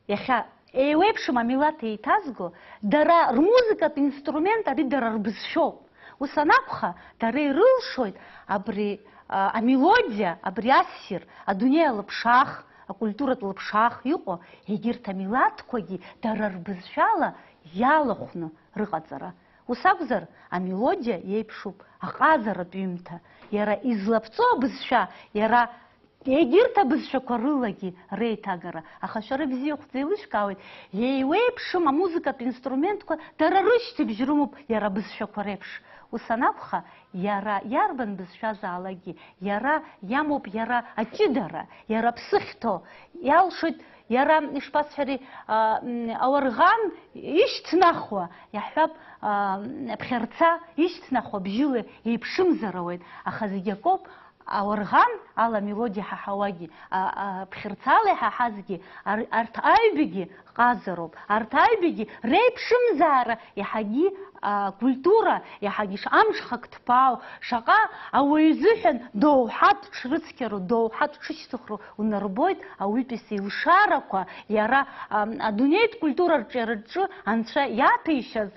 иахьа еиуеиԥшым амилаҭ еиҭазго, дара рмузыкатә инструмент ари дара рбызшәоуп. Ус анакәха, дара ирылшоит абри амелодиа, абри ассир, адунеи алыԥшаах, акультуратә лыԥшаах иҟоу, егьырҭ амилаҭқәагьы дара рбызшәала иалахәны рыҟаҵара. Ус акәзар, амелодиа иеиԥшуп аҟазаратә ҩымҭа. Иара излаԥҵо абызшәа, иара егьырҭ абызшәақәа рылагьы реиҭагара. Аха шәара бзиахәӡа еилышәкаауеит, еиуеиԥшым амузыкатә инструментқәа дара рышьҭыбжь рымоуп иара абызшәақәа реиԥш. Ус анакәха, иара иарбан бызшәазаалакгьы, иара иамоуп иара аҷыдара, иара ԥсыхьҭо, иалшоит иара ишԥасҳәари, аорӷан ишьҭнахуа, иаҳҳәап, аԥхьарца ишьҭнахуа бжьыла еиԥшымзар ауеит. Аха зегьы акоуп, аорӷан ала мелодиа ҳаҳауагьы, аԥхьарцала иҳаҳазгьы, арҭ аҩбагьы ҟазароуп. Арҭ аҩбагьы реиԥшымзаара иаҳагьы культура, иаҳагьы амшхак ҭԥаау, шаҟа ауаҩ изыҳәан доуҳатә ҽрыцқьару, доуҳатә ҽышьҭыхру унарбоит ауаҩытәыҩса илшарақәа, иара адунеитә культура рҿиараҿы анцәа иаҭәеишьаз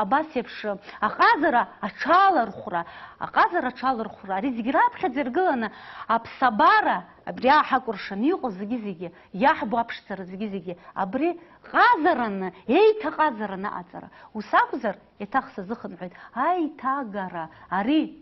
абас еиԥш аҟазара аҽалархәра, ари зегьы раԥхьаӡа иргыланы аԥсабара, абри ҳакәыршан иҟоу зегьы-зегьы, иаҳбо аԥшӡара зегьы-зегьы, абри ҟазараны, еиҭаҟазараны аҟаҵара. Ус акәзар, еиҭах сазыхынҳәуеит, аиҭагара, ари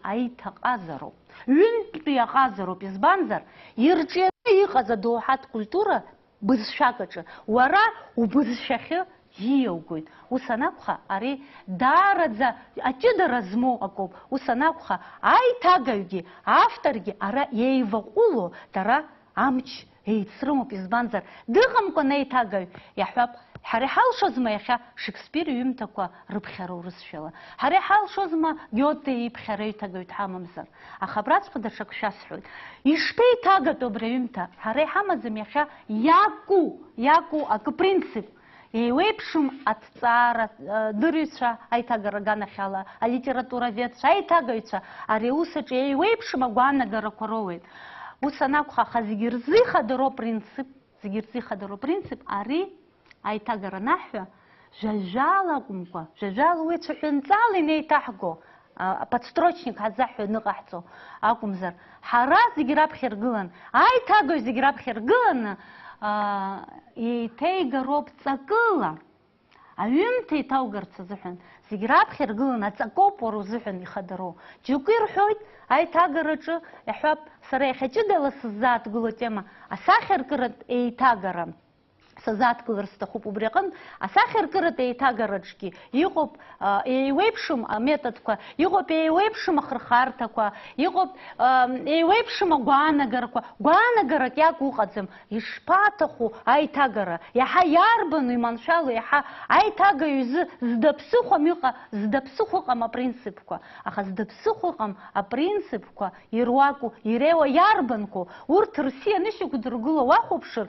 аиҭаҟазароуп. Ҩынтәтәи аҟазароуп, избанзар, ирҿианы иҟаз адоуҳатә культура бызшәакаҿы, уара убызшәахьы ииаугоит. Ус анакәха, ари даараӡа аҷыдара змоу акоуп. Ус анакәха, аиҭагаҩгьы, авторгьы ара еиваҟәыло, дара амч еицрымоуп, избанзар, дыҟамкәа аиҭагаҩ, иаҳҳәап, ҳара иҳалшозма иахьа Шекспир иҩымҭақәа рыԥхьара урысшәала. Ҳара иҳалшозма Гьоте иԥхьара аиҭагаҩ дҳамамзар. Аха абраҵәҟьа даҽак шәасҳәоит. Ишԥеиҭагатәу абри аҩымҭа? Ҳара иҳамаӡам иахьа иакәу акы принцип. Еиуеиԥшым аҭҵаара дырҩцәа аиҭагара аганахьала, алитератураведцәа, аиҭагаҩцәа, ари аусаҿы еиуеиԥшым агәаанагарақәа роуеит. Ус анакәха, аха зегьы рзы ихадароу принцип, ари аиҭагара наҳәа, жәа-жәала акәымкәа, жәа-жәала уи цәаҳәанҵала инеиҭаҳго, аподстрочник ҳазаҳҳәо ныҟаҳҵо акәымзар, ҳара зегьы раԥхьа иргылан, аиҭагаҩ зегьы раԥхьа иргыланы, еиҭеигароуп ҵакыла. Аҩымҭа иҭаугарц азыҳәан, зегьы раԥхьа иргыланы аҵакоуп уара узыҳәан ихадароу. Џьоукы ирҳәоит, аиҭагараҿы, иаҳҳәап, сара иахьа ҷыдала сыззааҭгыло атема, асахьаркыратә еиҭагара. сазааҭгылар сҭахуп убри аҟынтә асахьаркыратә еиҭагараҿгьы иҟоуп еиуеиԥшым аметодқәа, иҟоуп еиуеиԥшым ахырхарҭақәа, иҟоуп еиуеиԥшым агәаанагарақәа, гәаанагарак иак уҟаӡам, ишԥаҭаху аиҭагара, иаҳа иарбану иманшәалоу, иаҳа аиҭагаҩ изы зда-ԥсыхәа ыҟам апринципқәа, аха зда-ԥсыхәа ыҟам апринципқәа ируаку, иреиуа иарбанқәоу, урҭ рсиа нышьақәдыргыло уахәаԥшыр,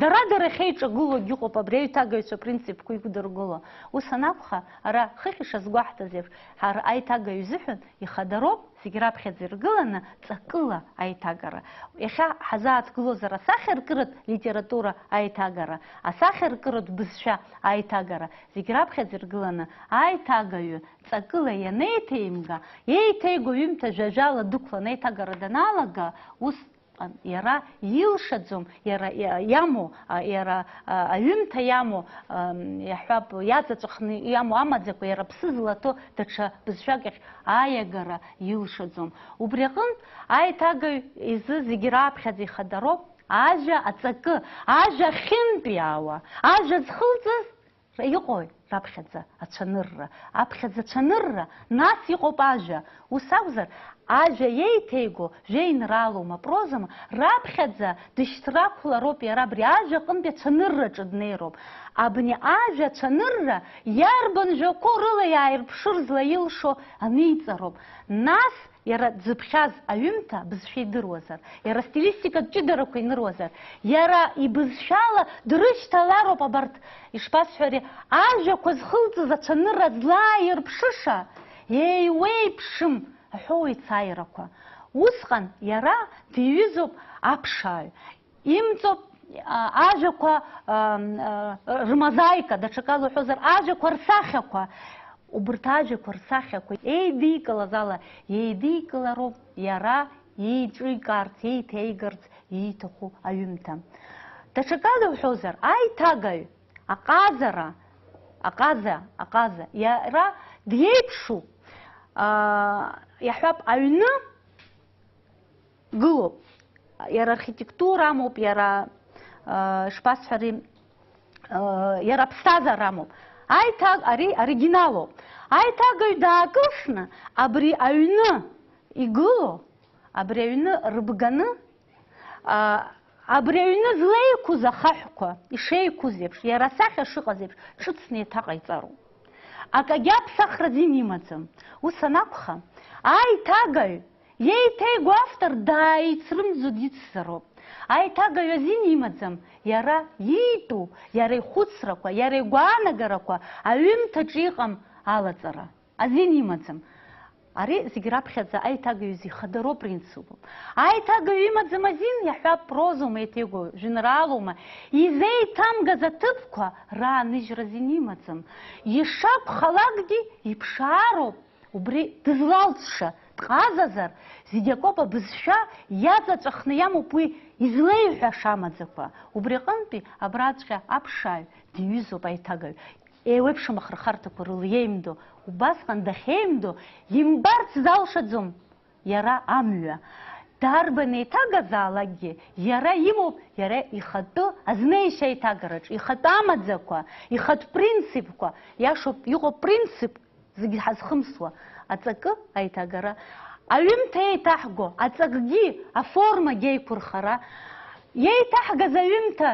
дара-дара ахьеиҿагылогь ыҟоуп абри аиҭагаҩцәа апринципқәа иқәдыргыло. Ус анакәха, ара хыхь ишазгәаҳҭаз еиԥш, ҳара аиҭагаҩ изыҳәан ихадароуп зегь раԥхьаӡа иргыланы ҵакыла аиҭагара. Иахьа ҳазааҭгылозар асахьаркыратә литература аиҭагара, асахьаркыратә бызшәа аиҭагара, зегь раԥхьаӡа иргыланы аиҭагаҩы ҵакыла ианеиҭеимга, еиҭеиго ҩымҭа жәа-жәала дықәланы аиҭагара даналага, ус иара илшаӡом, иара иамоу, иара аҩымҭа иамоу, иаҳҳәап, иаҵаҵәахны иамоу амаӡақәа, иара ԥсы злаҭо даҽа бызшәак ахь аиагара илшаӡом. Убри аҟынтә аиҭагаҩ изы зегь раԥхьаӡа ихадароуп ажәа аҵакы, ажәа ахьынтәиаауа, ажәа зхылҵыз иҟои раԥхьаӡа ацәанырра, аԥхьаӡа ацәанырра, нас иҟоуп ажәа. Ус акәзар, ажәа иеиҭеиго жәеинраалоума, прозама, раԥхьаӡа дышьҭрақәлароуп иара абри ажәа аҟынтәи ацәанырраҿы днеироуп. Абни ажәа ацәанырра иарбан жәақәоу рыла иааирԥшыр злаилшо аниҵароуп. Нас иара дзыԥхьаз аҩымҭа бызшәа идыруазар, иара стилистикатә ҷыдарақәа иныруазар, иара ибызшәала дрышьҭалароуп абарҭ ишԥасҳәари ажәақәа зхылҵыз ацәанырра злааирԥшыша еиуеиԥшым аҳәоуеит сааирақәа. Усҟан иара диҩызоуп аԥшааҩ, имҵоуп ажәақәа рмозаика, даҽакала уҳәозар, ажәақәа рсахьақәа. Убырҭ ажәақәа рсахьақәа еидикылаз ала еидикылароуп иара иеиҿикаарц, еиҭеигарц ииҭаху аҩымҭа. Даҽакала уҳәозар, аиҭагаҩ аҟаза иара диеиԥшуп, иаҳҳәап, аҩны гылоуп, иара архитектура амоуп, иара шԥасҳәари, иара ԥсҭазаара амоуп. Ари оригиналоуп. Аиҭагаҩ даакылсны абри аҩны игыло, абри аҩны рыбганы, абри аҩны злеиқәыз ахаҳәқәа ишеиқәыз еиԥш, иара асахьа шыҟаз еиԥш, ҽыцны еиҭаҟаиҵароуп. Акагьы аԥсахра азин имаӡам. Ус анакәха, аиҭагаҩ иеиҭеиго автор дааицрымҵо дицзароуп. Аиҭагаҩ азин имаӡам, иара иитәу, иара ихәыцрақәа, иара игәаанагарақәа аҩымҭаҿы иҟам алаҵара азин имаӡам. Ари зегь раԥхьаӡа аиҭагаҩ ихадароу принципуп. Аиҭагаҩ имаӡам азин, иаҳҳәап, прозоума еиҭеиго, жәеинраалоума, изеиҭамгаз аҭыԥқәа рааныжьра азин имаӡам. Ишакәхалакгьы иԥшаароуп, убри дызлалҵша дҟазазар, зегь акоуп абызшәа иаҵаҵәахны иамоуп уи излеиҳәаша амаӡақәа. Убри аҟынтәи абраҵәҟьа аԥшааҩ диҩызоуп аиҭагаҩ. Еиуеиԥшым ахырхарҭақәа рыла иеимдо, убасҟан дахьеимдо имбарц залшаӡом иара амҩа. Дарбан еиҭагазаалакгьы иара имоуп, иара ихатәы азнеишьа аиҭагараҿ, ихатәы амаӡақәа, ихатә принципқәа, иашоуп, иҟоуп принцип зегь ҳазхымсуа, аҵакы аиҭагара, аҩымҭа еиҭаҳго, аҵакгьы, аформагьы еиқәырхара, иеиҭаҳгаз аҩымҭа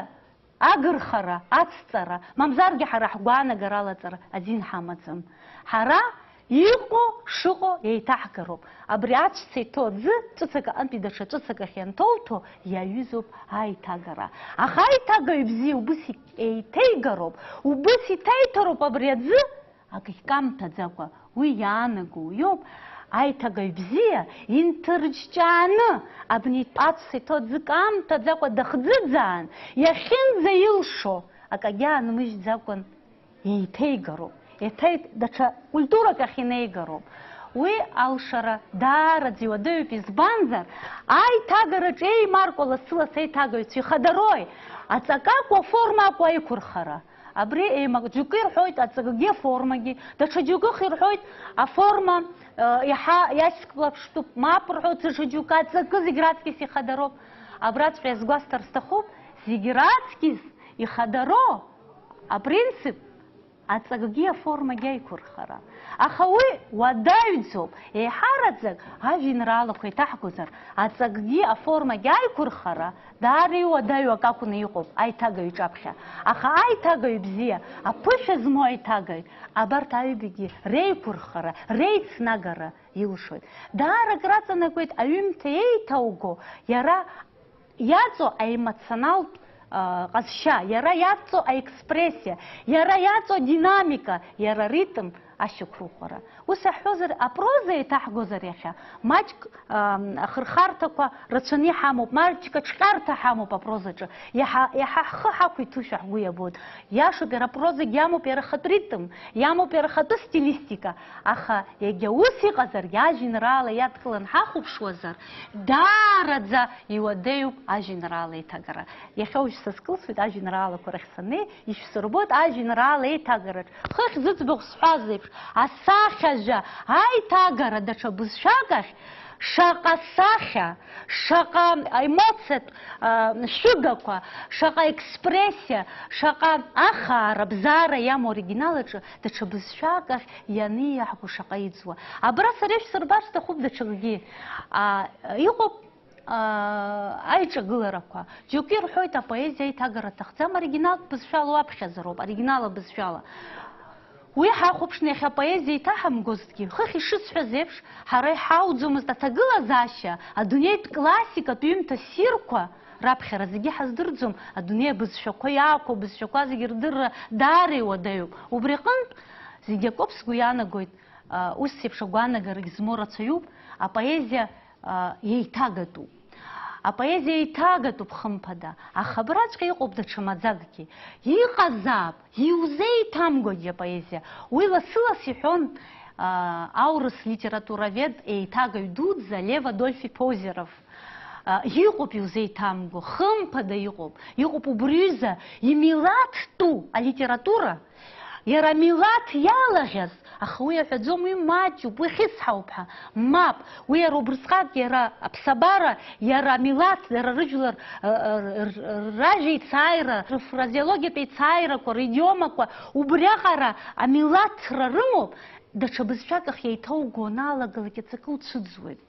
агырхара, ацҵара, мамзаргьы ҳара ҳгәаанагара алаҵара азин ҳамаӡам. Ҳара иҟоу шыҟоу еиҭаҳгароуп. Абри аҵәца иҭоу аӡы ҵәыцак аҟынтәи даҽа ҵәыцак ахь ианҭоуҭо иаҩызоуп аиҭагара. Аха аиҭагаҩ бзиа убыс еиҭеигароуп, убыс иҭеиҭароуп абри аӡы акгьы камҭаӡакәа, уи иаанагоу иоуп. Аиҭагаҩ бзиа инҭырҷҷааны абни аҵәца иҭоу аӡы камҭаӡакәа дахӡыӡаан, иахьынӡаилшо акагьы аанмыжьӡакәан еиҭеигароуп. Даҽа культурак ахь инеигароуп. Уи алшара даараӡа иуадаҩуп, избанзар аиҭагараҿ еимаркуа лассы-лассы аиҭагаҩцәа ихадарои, аҵакакәу аформакәу аиқәырхара. Абри џьоукы ирҳәоит аҵакгьы аформагьы, даҽа џьоукых ирҳәоит аформа иаҳа иашьклаԥштәуп, мап рҳәоит даҽа џьоукы аҵакы зегь раҵкьыс ихадароуп. Абраҵәҟьа иазгәасҭар сҭахуп, зегь раҵкьыс ихадаро апринцип аҵакгьы аформагьы аиқәырхара. Аха уи уадаҩӡоуп, еиҳараӡак ажәеинраалақәа иҭаҳгозар, аҵакгьы аформагьы аиқәырхара даара иуадаҩу ак акәны иҟоуп аиҭагаҩ иҿаԥхьа. Аха аиҭагаҩ бзиа, аԥышәа змоу аиҭагаҩ, абарҭ аҩбагьы реиқәырхара, реицнагара илшоит. Даарак раҵанакуеит аҩымҭа еиҭауго, иара иаҵо аемоционалтә ҟазшьа, иара иаҵо аекспрессиа, иара иаҵо динамика, иара ритм ашьақәырӷәӷәара. Ус аҳәозар, апроза еиҭаҳгозар иахьа, маҷк ахырхарҭақәа рацәаны иҳамоуп, маҷк аҿҟьарҭа ҳамоуп апрозаҿы. Иаҳа ҳхы ҳақәиҭушәа ҳгәы иабоит. Иашоуп, иара апрозагь иамоуп иара ахатә ритм, иамоуп иара ахатә стилистика. Аха егьа ус иҟазаргьы, ажәеинраала иадкыланы ҳахәаԥшуазар, даараӡа иуадаҩуп ажәеинраала еиҭагара. Иахьа уажә сазкылсуеит ажәеинраалақәа рахь санеи, ишәсырбоит ажәеинраала еиҭагараҿ. Хыхь зыӡбахә сҳәаз еиԥш, асахьажәа аиҭагара даҽа бызшәак ахь шаҟа сахьа, шаҟа емоциатә шәыгақәа, шаҟа експрессиа, шаҟа ахаара, бзаара иамоу оригинал аҿы даҽа бызшәак ахь ианиаҳгәо шаҟа иӡуа. Абра сара ишәсырбар сҭахуп даҽакгьы. Иҟоуп аиҿагыларақәа. Џьоукы ирҳәоит апоезиа аиҭагара аҭахӡам, оригиналтә бызшәала уаԥхьазароуп, оригинала бызшәала. Уи ҳахәаԥшны иахьа апоезиа иҭаҳамгозҭгьы, хыхь ишысҳәаз еиԥш, ҳара иҳауӡомызт аҭагылазаашьа, адунеитә классикатә ҩымҭа ссирқәа раԥхьара зегьы ҳаздырӡом, адунеи абызшәақәа иаақәоу, абызшәақәа зегьы рдырра даара иуадаҩуп. Убри аҟнытә зегьы акоуп сгәы иаанагоит, ус еиԥш агәаанагарагь змоу рацәаҩуп, апоезиа иеиҭагатәуп. Апоезиа еиҭагатәуп хымԥада, аха абраҵәҟьа иҟоуп даҽа маӡакгьы. Иҟазаап, иузеиҭамгогьы апоезиа. Уи лассы-ласс иҳәон аурыс литературавед еиҭагаҩ дуӡӡа Лев Адольфович Озеров. Иҟоуп иузеиҭамго, хымԥада иҟоуп. Иҟоуп убриҩыза имилаҭтәу алитература, иара милаҭ иалаӷьаз, аха уи аҳәаӡом, уи маҷуп, уи хьысҳауп ҳәа. Мап, уи иара убырсҟак, иара аԥсабара, иара амилаҭ, иара рыжәлар ражәа ицааира, рфразеологиатә еицааирақәа, ридиомақәа, убриаҟара амилаҭра рымоуп. Даҽа бызшәак ахь еиҭауго аналагалак иаҵакы уцәыӡуеит.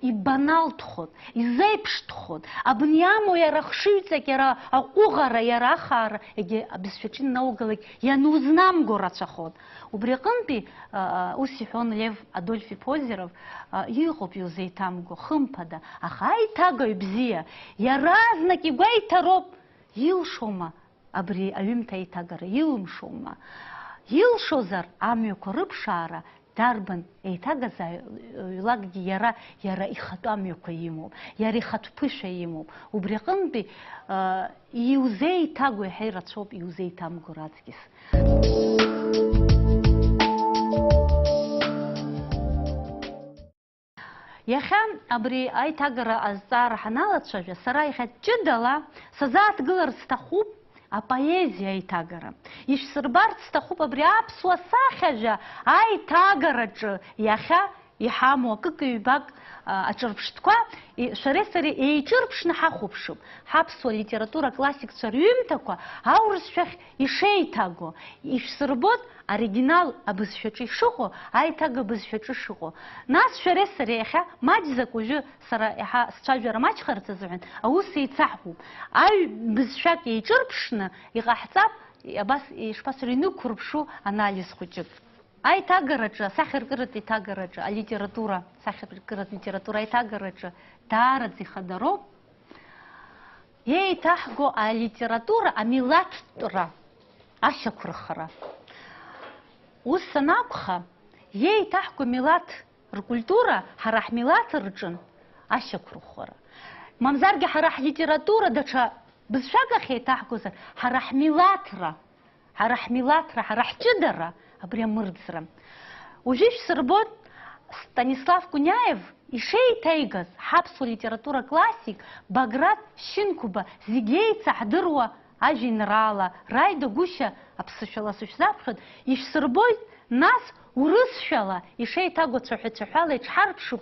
Ибаналтхот, изеиԥштәхот, абни амоу иара ахшыҩҵак, иара аҟәыӷара, иара ахаара, егьи абызшәаҿы инаугалак ианузнамго рацәахот. Убри аҟынтәи ус иҳәон Лев Адольфович Озеров, иҟоуп иузеиҭамго, хымԥада, аха аиҭагаҩ бзиа, иаразнак игәеиҭароуп, илшома абри аҩымҭа аиҭагара, илымшома. Илшозар амҩақәа рыԥшаара дарбан еиҭагазаҩлакгьы иара ихатәы амҩақәа имоуп, иара ихатә ԥышәа имоуп. Убри аҟынтәи иузеиҭаго иаҳа ирацәоуп иузеиҭамго раҵкьыс. Иахьа абри аиҭагара азҵаара ҳаналацәажәа, сара иахьа ҷыдала сазааҭгыларц сҭахуп апоезиа аиҭагара. Ишәсырбарц сҭахуп абри аԥсуа сахьажәа аиҭагараҿы иахьа иҳамоу акык-ҩбак аҿырԥштәқәа шәареи сареи еиҿырԥшны ҳахәаԥшып. Ҳаԥсуа литература классикцәа рҩымҭақәа аурыс шәахь ишеиҭаго. Ишәсырбот оригинал абызшәаҿы ишыҟоу, аиҭага бызшәаҿы шыҟоу. Нас шәареи сареи иахьа маҷӡак уажәы сара иаҳа сцәажәара маҷхарц азыҳәан аус еицаҳҳәуп. Аҩ бызшәак еиҿырԥшны иҟаҳҵап, абас ишԥасҳәоу, инықәырԥшу анализ хәыҷык. Аиҭагараҿы, асахьаркыратә еиҭагараҿы, алитература, асахьаркыратә литература аиҭагараҿы даараӡа ихадароуп еиҭаҳго алитература амилаҭтәра, ашьақәырхара. Ус санакәха, еиҭаҳго милаҭ ркультура ҳара ҳмилаҭ рҿын ашьақәырхара. Мамзаргьы ҳара ҳлитература даҽа бызшәак ахь еиҭаҳгозар, ҳара ҳмилаҭра, ҳара ҳҷыдара, абри амырӡра. Уажәы ишәсырбот Станислав Куниаев ишеиҭаигаз ҳаԥсуа литература классик Баграт Шьынқәба зегьы еицаҳдыруа ажәеинраала Раида Гәышьа аԥсышәала сышәзаԥхьоит, ишәсырбоит нас урысшәала ишеиҭагоу цәаҳәа-цәаҳәала иҽҳарԥшуп.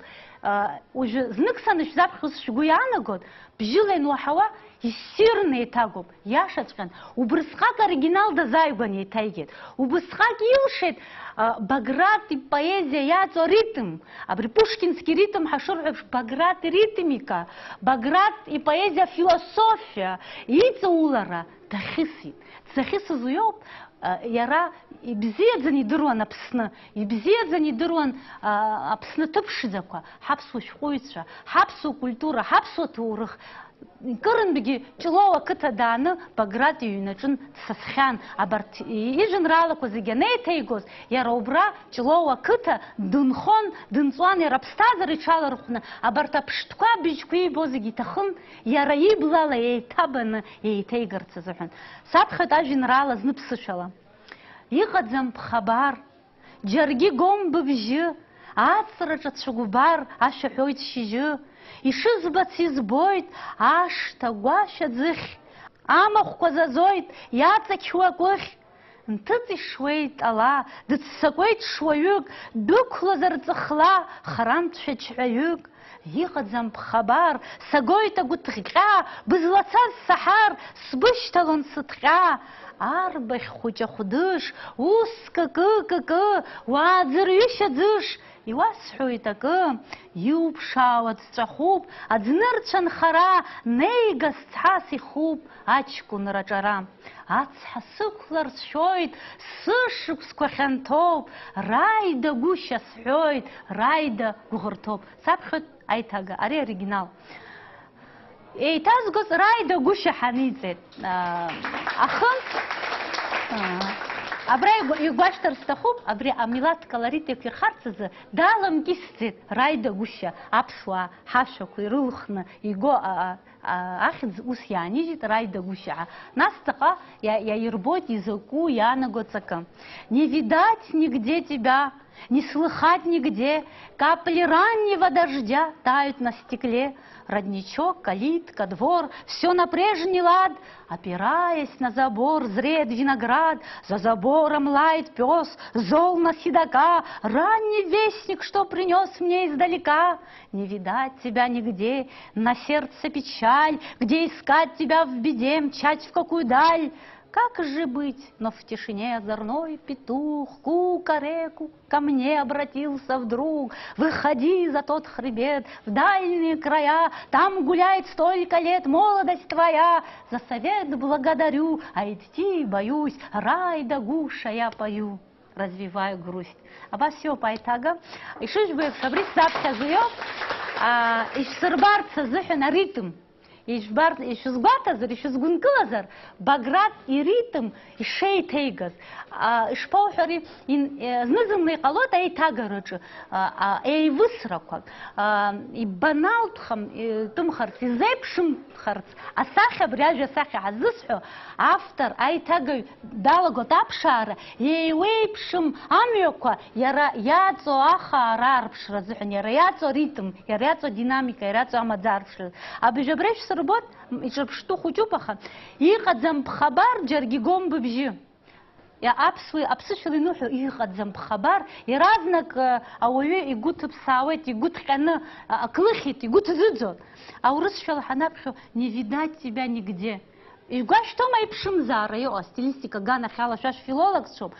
Уажәы знык санышәзаԥхьоз шәгәы иаанагоит, бжьыла иануаҳауа иссирны еиҭагоуп, иашаҵәҟьан. Убрысҟак оригинал дазааигәан еиҭаигеит. Убысҟак илшеит Баграт ипоезиа иаҵо аритм. Абри пушкински ритм ҳашырҳәо Баграт иритмика, Баграт ипоезиа философиа иҵаулара дахьысит. Захьысыз уиоуп, иара ибзиаӡаны идыруан Аԥсны, ибзиаӡаны идыруан Аԥсны ҭыԥшӡақәа, ҳаԥсуа шәҟәыҩҩцәа, ҳаԥсуа культура, ҳаԥсуа ҭоурых. Кырынтәгьы Ҷлоу ақыҭа дааны Баграт иҩнаҿын дсасхьан. Абарҭ ижәеинраалақәа зегьы анеиҭеигоз, иара убра Ҷлоу ақыҭа дынхон, дынҵуан, иара аԥсҭазаара иҽалархәны. Абарҭ аԥштәқәа, абыжьқәа иибо зегьы иҭахын, иара иблала еиҭабаны еиҭеигарц азыҳәан. Саԥхьоит ажәеинраала зны ԥсышәала. Иҟаӡам ԥхабар, џьаргьы гом быбжьы, ацраҿы цәыкәбар, ашәаҳәоит шьыжьы. Ишызбац избоит ашҭа гәашьа ӡыхь, амахәқәа зазоит иаҵақьуа акәыхь. Нҭыҵ ишуеит ала, дыццакуеит шуаҩык, дәықәлазар ҵыхла харантәшәа ҷҳәаҩык. Иҟаӡам ԥхабар, сагоит агәыҭҟьа, бызлацаз саҳар, сбышьҭалон сыҭҟьа. Арбаӷь хәыҷ ахәдыш, ус какы, уааӡырҩышьа ӡыш. Иуасҳәоит акы, иуԥшаауа дҵәахуп, аӡнырцәа нхара, неигас цҳас ихуп аҷкәынра аҿара. Ацҳа сықәлар сшәоит, сышықәсқәа хьанҭоуп, раида гәышьа сҳәоит, раида гәыӷырҭоуп. Саԥхьоит аиҭага, ари оригинал. Еиҭазгоз раида гәышьа ҳаниҵеит. Ахынтә абра игәашьҭар сҭахуп, абри амилаҭ колорит еиқәирхарц азы даламкьысӡеит раида гәышьа. Аԥсуаа ҳашәақәа ирылхны иго ахьӡ ус иаанижьит раида гәышьа. Нас ҵаҟа иаирбоит изакәу иаанаго ҵакы. Не видать нигде тебя, не слыхать нигде, капли раннего дождя тают на стекле. Родничок, калитка, двор, все на прежний лад. Опираясь на забор, зреет виноград, за забором лает пес, зол на седока. Ранний вестник, что принес мне издалека. Не видать тебя нигде, на сердце печаль, где искать тебя в беде, мчать в какую даль. Как же быть? Но в тишине озорной петух, кукареку, ко мне обратился вдруг. Выходи за тот хребет, в дальние края, там гуляет столько лет молодость твоя. За совет благодарю, а идти боюсь, раида гуша я пою. Развиваю грусть. Аба все пойтага. Ишиш бы шабрис запся зуёв, ишсырбарца зыхен ритм. Ишызгәаҭазар, ишызгәынкылазар, Баграт иритм ишеиҭеигаз. Ишԥауҳәари, зны-зынла иҟалоит аиҭагараҿы еивысрақәак, ибаналтәхарц, изеиԥшымхарц асахьа, абри ажәа асахьа ҳазысҳәо, автор, аиҭагаҩ далагоит аԥшаара, еиуеиԥшым амҩақәа иара иаҵо ахаара арԥшра азыҳәан, иара иаҵо аритм, иара иаҵо адинамика, иара иаҵо амаӡа арԥшра. Абыжьабра ишсырбот, иҿырԥштәу хәыҷуп, аха иҟаӡам ԥхабар, џьаргьы гом быбжьы. Аԥсышәала иныҳәо иҟаӡам ԥхабар, иаразнак ауаҩы игәы ҭыԥсаауеит, игәы ҭҟьаны аклыхьит, игәы ҭзыӡон. Аурысшәала ҳанаԥхьо, не видать тебя нигде. Игәашьҭома иԥшымзаара иҟоу, стилистика ганахьала шәа шәфилологцәоуп.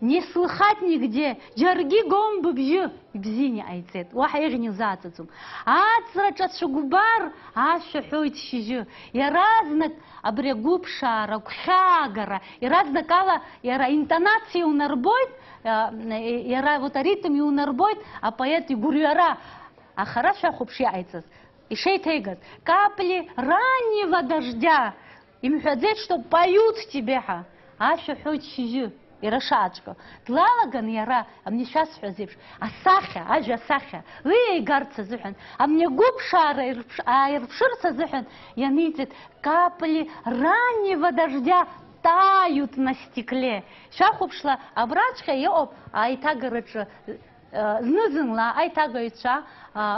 Не слыхать нигде, џьаргьы гом быбжьы, ибзианы ҟаиҵеит, уаҳа еиӷьны илзааҵаҵом. Ацраҿы ацәыкәбар, ашәаҳәоит шьыжьы. Иаразнак абри агәыԥшаара, агәхьаагара, иаразнак ала иара интонациа иунарбоит, иара аритм иунарбоит апоет игәырҩара. Аха ара шәахәаԥш иҟаиҵаз, ишеиҭеигаз, капли раннего дождя, имҳәаӡеит, что поют тебе ҳәа, ашәаҳәоит шьыжьы. Иара шааҵәҟьо. Длалаган иара, амни шәасҳәаз еиԥш, асахьа, ажәа асахьа, лиеигарц азыҳәан, амни агәыԥшаара ааирԥшырц азыҳәан ианиҵеит, капли раннего дождя тают на стекле. Шәахәаԥшла абраҵәҟьа иҟоуп аиҭагараҿы знызынла аитагаҩцәа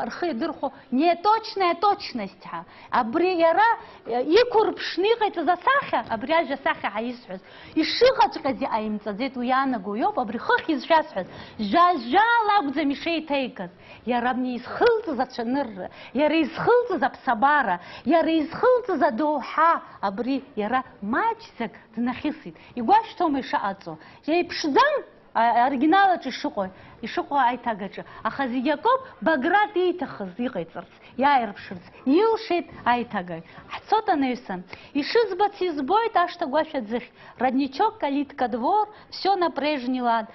рхы идырхәо неточная точность ҳәа. Абри иара иқәырԥшны иҟаиҵаз асахьа, абри ажәа асахьа ҳаисҳәаз, ишыҟаҵәҟьаз иҟаимҵаӡеит, уи иаанаго иоуп, абри хыхь изшәасҳәаз. Жәа-жәала акәӡам ишеиҭеигаз. Иара изхылҵыз ацәанырра, иара изхылҵыз аԥсабара, иара изхылҵыз адоуҳа, абри иара маҷӡак днахьысит. Игәашьҭома ишаҟаҵо? Еиԥшӡам оригиналаҿы ишыҟоу аиҭагаҿы. Аха зегьы акоуп Баграт ииҭахыз иҟаиҵарц, иааирԥшырц, илшеит аиҭагаҩ. Ҳцот анаҩсан. Ишызбац избоит ашҭа агәашә аӡыхь. Родничок, калитка, двор, все на прежний лад.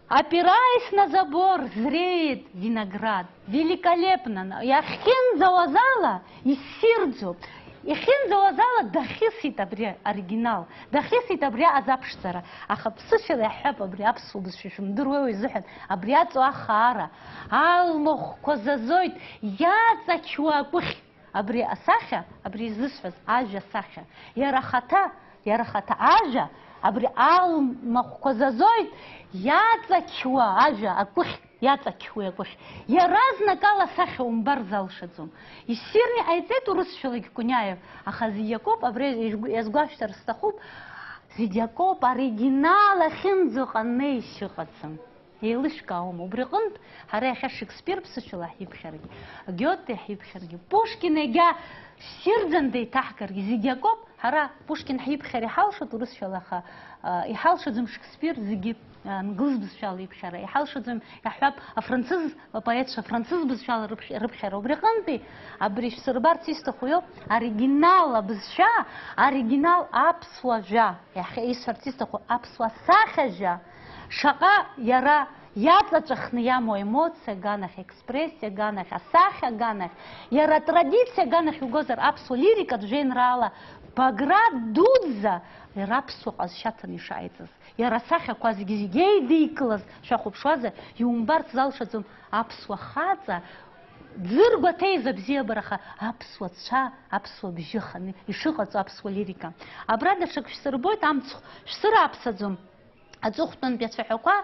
Опираясь на забор, зреет виноград. Великолепно. Иахьынӡауазала иссирӡоуп. Иахьынӡауазала дахьысит абри оригинал. Дахьысит абри азаԥшӡара. Аха ԥсышьала иаҳҳәап абри аԥсуа бызшәа шәымдыруеи изыҳәан. Абри аҵо ахаара. Алмахәқәа зазоит. Иаҵақьуа акәыхь. Абри асахьа, абри изысҳәаз ажәа асахьа. Иара хата ажәа, абри алмахәқәа зазоит. Иаҵақьуа ажәа акәыхь. Иаҵақьуа акәыхь. Иаразнак ала асахьа умбар залшаӡом. Иссирны ҟаиҵеит урысшәалагь Куниаев. Аха зегьы акоуп, абри иазгәашәҭар сҭахуп, зегьы акоуп оригинал ахьынӡаҟаны ишыҟаӡам. Еилышәкаауама. Убри аҟнытә ҳара иахьа Шекспир ԥсышәала ҳиԥхьаргьы, Гьоте ҳиԥхьаргьы, Пушкин егьа ссирӡан деиҭаҳкыргьы, зегьы акоуп, ҳара Пушкин ҳиԥхьар иҳалшоит урысшәала, аха иҳалшаӡом Шекспир зегьы англыз бызшәала иԥхьара, иҳалшаӡом иаҳҳәап афранцыз апоетцәа францыз бызшәала рыԥхьара. Убри аҟнытәи абри шәсырбарц исҭаху иоуп оригинал абызшәа, оригинал аԥсуа жәа, исҳәарц исҭаху аԥсуа сахьажәа, шаҟа иара иаҵаҵәахны иамоу емоциа аганахь, експрессиа аганахь, асахьа аганахь, иара традициа аганахь иугозар аԥсуа лирикатә жәеинраала Баграт дуӡӡа иара аԥсуа ҟазшьаҭан ишааиҵаз. Иара асахьақәа зегьы еидикылаз шәахәаԥшуазар, иумбарц залшаӡом аԥсуа хаҵа дзыргәаҭеиз абзиабараха аԥсуа цәа, аԥсуа бжьы ханы ишыҟаҵо аԥсуа лирика. Абра даҽак шәсырбоит, амцхә шәсырааԥсаӡом. Аҵыхәтәантәи ацәаҳәақәа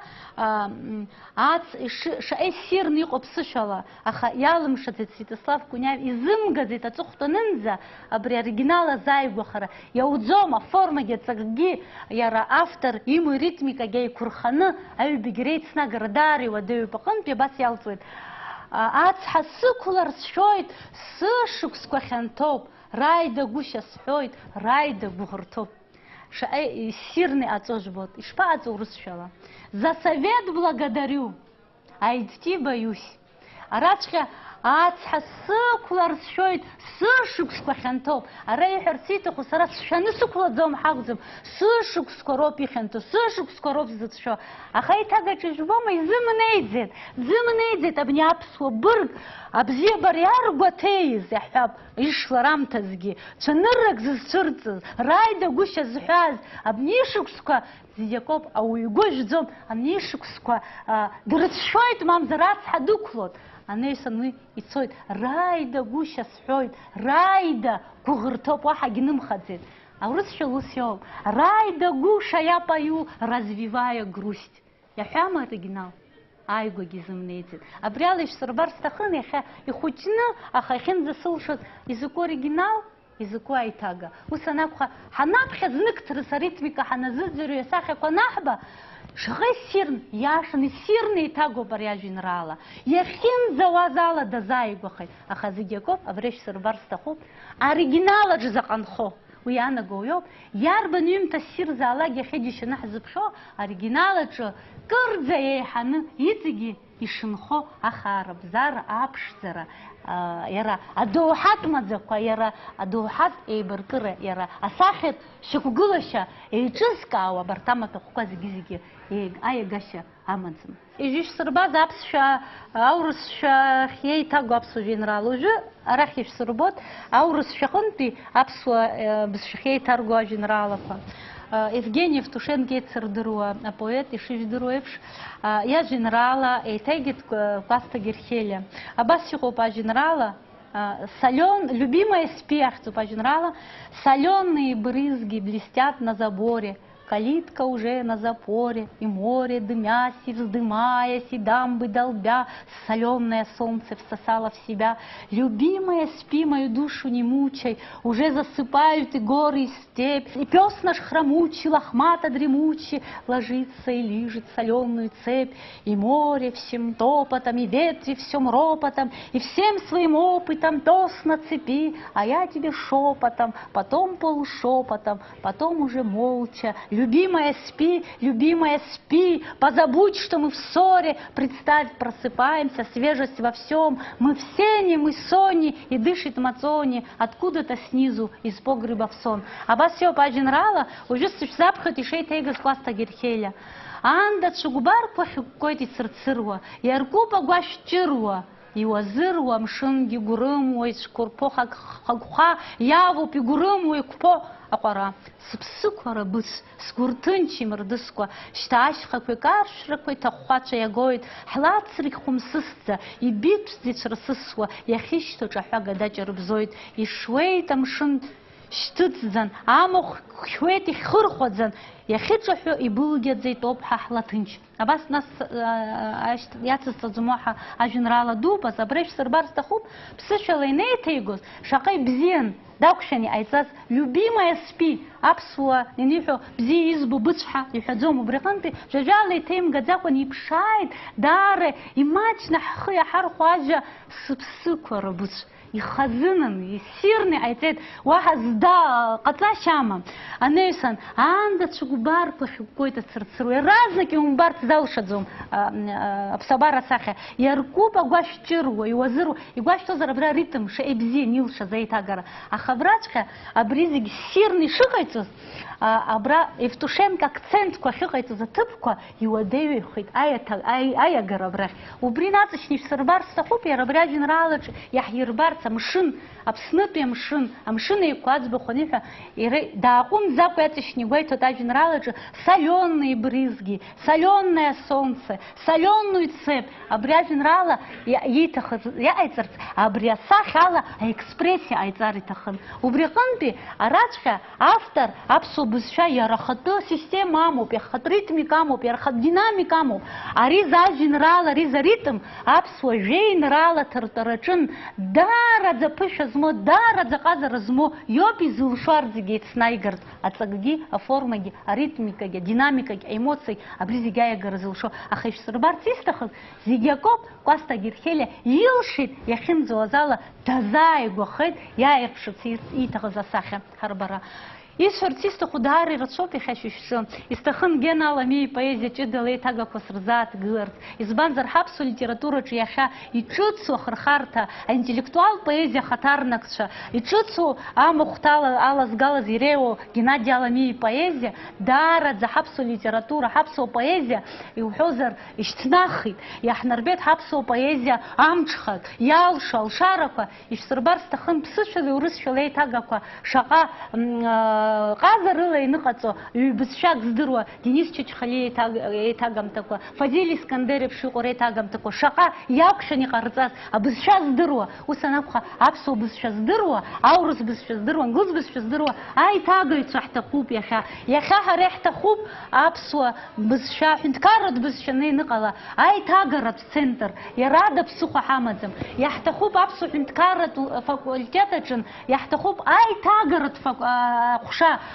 шаҟа иссирны иҟоу ԥсышәала, аха иалымшаӡеит Свиатослав Куниаев, изымгаӡеит аҵыхәтәанынӡа абри оригинал азааигәахара. Иауӡом аформагьы аҵакгьы, иара автор имоу ритмикагьы еиқәырханы аҩбагьы реицнагара даара иуадаҩуп. Аҟнытәи абас иалҵуеит. Ацҳа сықәлар сшәоит, сышықәсқәа хьанҭоуп, раида гәышьа сҳәоит, раида гәыӷырҭоуп. Шаҟа иссирны аҵо жбот. Ишԥааҵо урысшәала? За совет благодарю, а идти боюсь. Араҵәҟьа ацҳа сықәлар сшәоит, сышықәсқәа хьанҭоуп. Ара иҳәарц ииҭаху сара сшәаны сықәлаӡом ҳакәӡам, сышықәсқәа роуп ихьанҭо, сышықәсқәа роуп зыцәшәо. Аха аиҭагаҿы ижбома, изымнеиӡеит абни аԥсуа бырг абзиабара иаргәаҭеиз иаҳҳәап, ишларамҭазгьы, цәаныррак зызцәырҵыз, раида гәышьа зҳәаз, абни ишықәсқәа зегьы акоуп, ауаҩ игәы ажәӡом, абни ишықәсқәа дрыцәшәоит, мамзар ацҳа дықәлоит. Анаҩсан уи ицоит, раида гәышьа сҳәоит, раида гәыӷырҭоуп, уаҳагьы нымхаӡеит. Аурысшәала ус иоуп, раида гуша я пою, развивая грусть. Иаҳәама оригинал? Ааигәагьы изымнеиӡеит. Абри ала ишәсырбар сҭахын, иахьа ихәыҷны, аха иахьынӡасылшоз изакәу оригинал, изакәу аиҭага. Ус анакәха, ҳанаԥхьа зныкҭрыс аритмика ҳаназыӡырҩ асахьақәа анаҳба, шаҟа иссирн, иашан, иссирны еиҭагоуп ари ажәеинраала. Иахьынӡауаз ала дазааигәахеит. Аха зегьы акоуп, абри шәсырбар сҭахуп, оригиналаҿ заҟа нхо. Уи иаанаго иоуп, иарбан ҩымҭа ссирзаалак иахьа џьашьаны ҳзыԥхьо, оригиналаҿы кырӡа еиҳаны иҵегьы ишынхо ахаара бзара, аԥшӡара, иара адоуҳатә маӡақәа, иара адоуҳатә еибаркыра, иара асахьатә шьақәгылашьа еиҿызкаауа абарҭ амаҭәахәқәа зегьы аиагашьа амаӡам. Ишәсырбаз аԥсшәа, аурысшәа иеиҭагоу аԥсуа жәеинраала. Уажәы арахь ишәсырбот аурысшәа аҟнытәи аԥсуа бызшәахь еиҭарго ажәеинраалақәа. Евгений Евтушенко еицырдыруа апоет ишыжәдыруа еиԥш, иажәеинраала еиҭаигеит Кәасҭа Герхелиа. Абас иҟоуп ажәеинраала, любимая спи ахьӡуп ажәеинраала, соленые брызги блестят на заборе, Калитка уже на запоре, и море, дымясь и вздымаясь, и дамбы долбя, соленое солнце всосало в себя. Любимая, спи, мою душу не мучай, уже засыпают и горы, и степь, и пес наш хромучий, лохмато дремучий, ложится и лижет соленую цепь, и море всем топотом, и ветви всем ропотом, и всем своим опытом тосно цепи, а я тебе шепотом, потом полушепотом, потом уже молча. Любимая, спи, позабудь, что мы в ссоре, представь, просыпаемся, свежесть во всем, мы в сене, мы сони, и дышит мацони, откуда-то снизу, из погреба в сон. А бас все поженрала, уже запхат и шей тейгас класта герхеля. Анда чугубар похукойти цирцирва, яркупа гуащирва. И уазырва мшинги гурыму, и шкурпоха хагуха, яву пигурыму, и купо аквара. Сыпсыквара быс, скуртынчи мырдысква, шташха квекаршра кветахуача ягоид, хлацрик хумсысца, и битвздич расысва, яхишто чахага дачарбзоид, и швейта мшин штыцзан, амох хвети хырходзан, яхиджаху и булгедзей топха хлатынч. А вас нас яцыста зумаха ажинрала дуба, забреш сырбар стахуб, псышала инейтейгос, шакай бзен, даукшани айцаз, любимая спи, апсуа, ниниху бзи избу бычха, юхадзому бреханты, жажалы тейм гадзаква не пшает, дары, и мачна хыя хархуажа сыпсыквара быч. И хазынан, и сирный айтет, вахазда, катла шама. А нейсан, анда чугубар какой-то цирциру. И разныки умбар заушадзум, абсабара сахе. И аркупа гуащиру, и уазыру, и гуащо зарабра ритм, ше эбзи, нилша заитагара. А хаврачка, абризик сирный шихайцус, абра Евтушенко акцент квахихайцу за тыпква, и уадею хит, аягара брах. Убринацочниш сырбар стахуп, я рабря генералыч, яхирбар, мшин, абснытые мшин, а мшины и куацбухониха, и дакум закуяточни гуайто та генералыч, соленые брызги, соленое солнце, соленую цепь, абря генерала, я айцарц, абря сахала, а экспрессия айцаритахан. Убриханпи, арачка, автор, абсу бысша, ярахаты системаму, перхат ритмикаму, перхат динамикаму, а риза генерала, риза ритм, абсу генерала тартарачин, дара запыша змо, дара заказа змо, йопи зулшварзиги снайгард, а цагги, а формаги, а ритмикаги, динамикаги, эмоций, а близигая гарзулшо, а хэшсурбар цистахал, зигякоп, каста гирхеля, йилшит, яхин зуазала, тазай гохет, я ирпшит и тагазасаха харбара. Из артиста худары рацопи хашишсон, из тахан гена лами поэзия чидалей тага косрзат гырт, из банзар хапсу литература чьяша и чуцу хархарта, а интеллектуал поэзия хатарнакша, и чуцу амухтала алас галаз ирео Геннадий Алами поэзия, дара за хапсу литература, хапсу поэзия, и ухозар иштнахит, яхнарбет хапсу поэзия амчхат, ялша, алшарака, и сырбар стахан псышали урысшалей тагаква, шака Казарыла и нахацо, бысшак здорово, Денис Чичхали этагам такой, Фадиль Искандерев Шикор этагам такой, Шака якша не харцас, а бысша здорово, Усанапха апсо бысша здорово, Аурус бысша здорово, Глуз бысша здорово, ай тагаются ахтахуб яха харехтахуб, апсо бысша, хинткарат бысша не ныкала, ай тагарат в центр, я рада псуха хамадзам, яхтахуб апсо хинткарат факультетачин, яхтахуб ай тагарат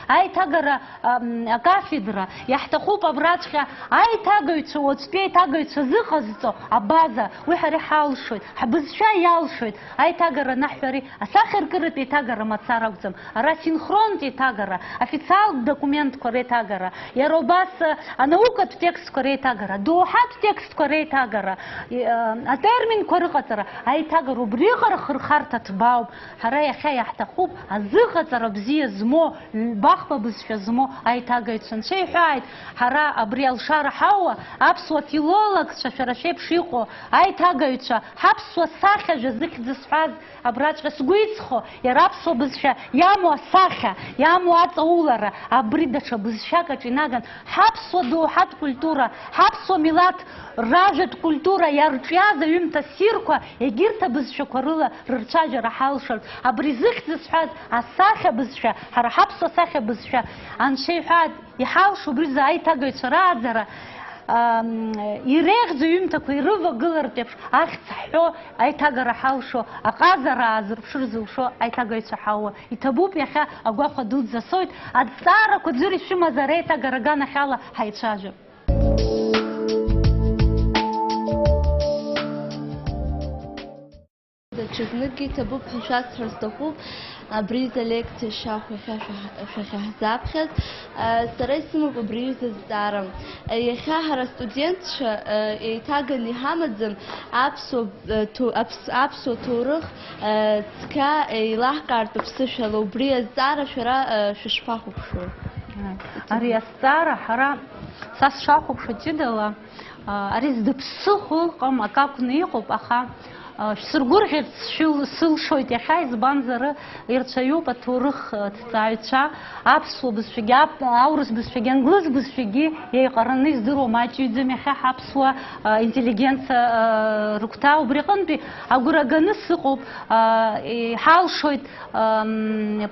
ай тагара кафедра, яхтахуб абрачха, ай тагаются, вот спей тагаются зыхазцо, а база, уйхари халшует, хабызша ялшует, ай тагара нахвари, а сахар кырыт и тагара мацарагцам, а расинхрон и тагара, официал документ коре тагара, я робас, а наука текст коре тагара, духат текст коре тагара, а термин коре катара, ай тагару брихар хырхарта тбауб, хара яха яхтахуб, а зыхазара бзия змо, бахба бысша змо, ай тагаются, шей хайт, хара абриал шара хауа, апсуа филолог шашарашеп шико, ай тагаются, хапсуа саха же зых дзисфаз, абрачка сгуицхо, я рапсуа бысша, яму асаха, яму ацаулара, абридаша бысша качинаган, хапсуа духат культура, хапсуа милат ражет культура, ярчяза юмта сирква, егирта бысша корыла, рырчажа рахалшар, абризых дзисфаз, асаха бысша, хара хапсуа аԥсуа сахьабызшәа анцәеиҳәат иҳалшо убри аиҭагаҩцәа рааӡара иреиӷьӡоу ҩымҭақәа ирывагылартә еиԥш ахьӡ ҳҳәо аиҭагара ҳалшо, аҟазара аазырԥшыр зылшо аиҭагаҩцәа ҳауа. Иҭабуп иахьа агәаҟра дуӡӡа соит, азҵаарақәа ӡәыр ишәымаз ареиҭагара аганахьала ҳаицәажәап. Даҽазнык иҭабуп ҳәа шәасҳәар сҭахуп, абри алекциа шәахьаҳзаԥхьаз. Сара исымоуп абри аҩыза азҵаара. Иахьа ҳара студентцәа еиҭаганы иҳамаӡам аԥсуа ҭоурых цқьа еилаҳкаартә аԥсышәала. Убри азҵаара шәара шәышԥахәаԥшуа? Ари азҵаара ҳара са сшахәаԥшуа ҷыдала, ари зда-ԥсыхәа ыҟам, ак акәны иҟоуп, аха шәсыргәырӷьарц сылшоит иахьа, избанзар ирцәаҩуп аҭоурых ҭҵааҩцәа, аԥсуа бызшәагьы, аурыс бызшәагьы, англыз бызшәагьы еиҟараны издыруа маҷыҩӡам иахьа ҳаԥсуа интеллигенциа рыгәҭа. Убри аҟынтәи агәра ганы сыҟоуп, ҳалшоит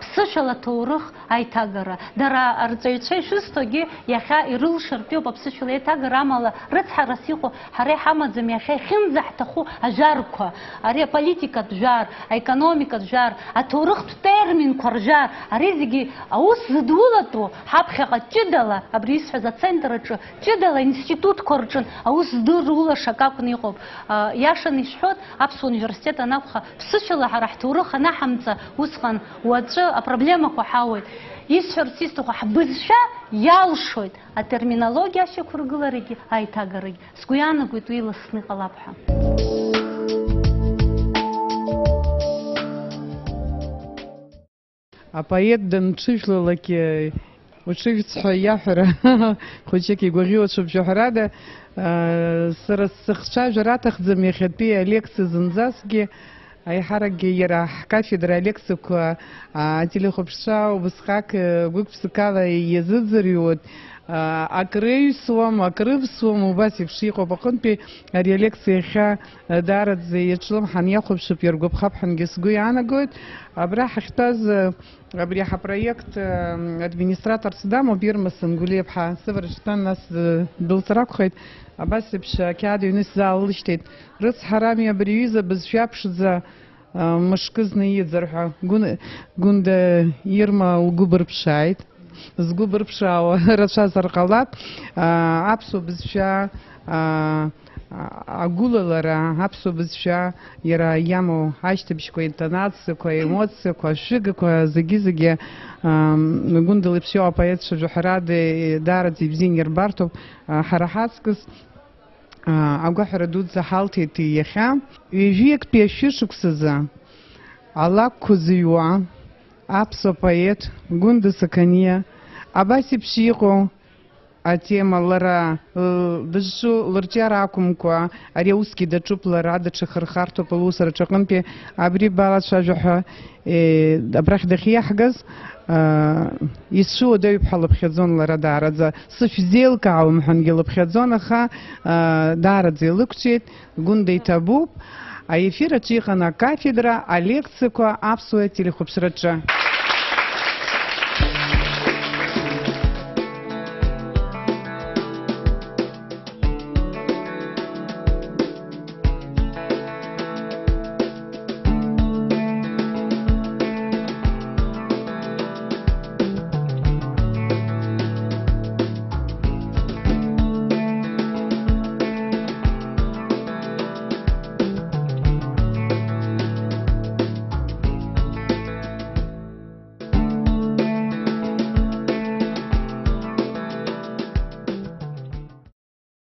ԥсышәала аҭоурых аиҭагара. Дара арҵаҩцәа ишысҭогьы иахьа ирылшартә иоуп аԥсышәала аиҭагара, амала рыцҳарас иҟоу ҳара иҳамаӡам иахьа ихьынӡаҳҭаху ажәарқәа. Ари аполитикатә жәар, аекономикатә жәар, аҭоурыхтә терминқәа ржәар, ари зегьы аус зыдулатәу ҳаԥхьаҟа ҷыдала, абри исҳәаз ацентр аҿы, ҷыдала институтқәа рҿы аус здырулаша ак акәны иҟоуп. Иашаны ишәҳәоит, аԥсуа университет анакәха, ԥсышәала ҳара ҳҭоурых анаҳамҵа усҟан уаҵәы апроблемақәа ҳауеит. Исҳәарц исҭаху ҳбызшәа иалшоит атерминологиа ашьақәыргыларагьы аиҭагарагьы. Сгәы иаанагоит уи иласны иҟалап ҳәа. Апоет данҽыжәлалак уҽыжәцҳәа иаҳәара хәыҷык игәаӷьуацәоуп ҳәарада, сара сзыхцәажәар аҭахӡам иахьатәи алекциа зынӡасгьы, аиҳаракгьы иара ҳкафедра алекциақәа ателехәаԥшцәа убасҟак гәык-ԥсыкала иазыӡырҩуеит. Акрыҩсуам, акрывсуам, убас еиԥш иҟоуп. Аҟынтәи ари алекциа иахьа даараӡа иаҿлымҳан иахәаԥшып, иаргәаԥхап ҳәангьы сгәы иаанагоит. Абра ҳахьтәаз абри ҳапроект администраторс дамоуп, Ирма Сангулиаԥҳа сываршҭан нас дәылҵыр акәхеит. Абас еиԥш ақьаад ҩны сзаалышьҭит. Рыцҳарами абри аҩыза бызшәа ԥшӡа мышкы зны иӡыр ҳәа. Гәында Ирма лгәы бырԥшааит. Згәы бырԥшаауа рацәазар ҟалап. Аԥсуа бызшәа агәылалара, аԥсуа бызшәа иара иамоу ашьҭыбжьқәа, интонациақәа, емоциақәа, ашәыгақәа зегьы гәындала иԥсшьоу апоетцәа ҳәарада даараӡа ибзианы ирбарҭоуп. Ҳара ҳаҵкыс агәаҳәара дуӡӡа ҳалҭеит иахьа. Ҩажәиактәи ашәышықәсазы алакәқәа зыҩуа аԥсуа поет Гәында Сақаниа абас еиԥш иҟоу атема лара дызҿу лырҿиара акәымкәа, ари аусгьы даҿуп лара, даҽахырхарҭоуп лусураҿы аҟынтәи абри балацәажәа ҳәа абрахь дахьиаҳгаз исшыуадаҩуп ҳәа лыԥхьаӡон лара даараӡа. Сышәзеилкаауам ҳәангьы лыԥхьаӡон, аха даараӡа илықәҿиеит. Гәында иҭабуп. Аефир аҿы иҟан акафедра алекциақәа аԥсуа телехәаԥшраҿы.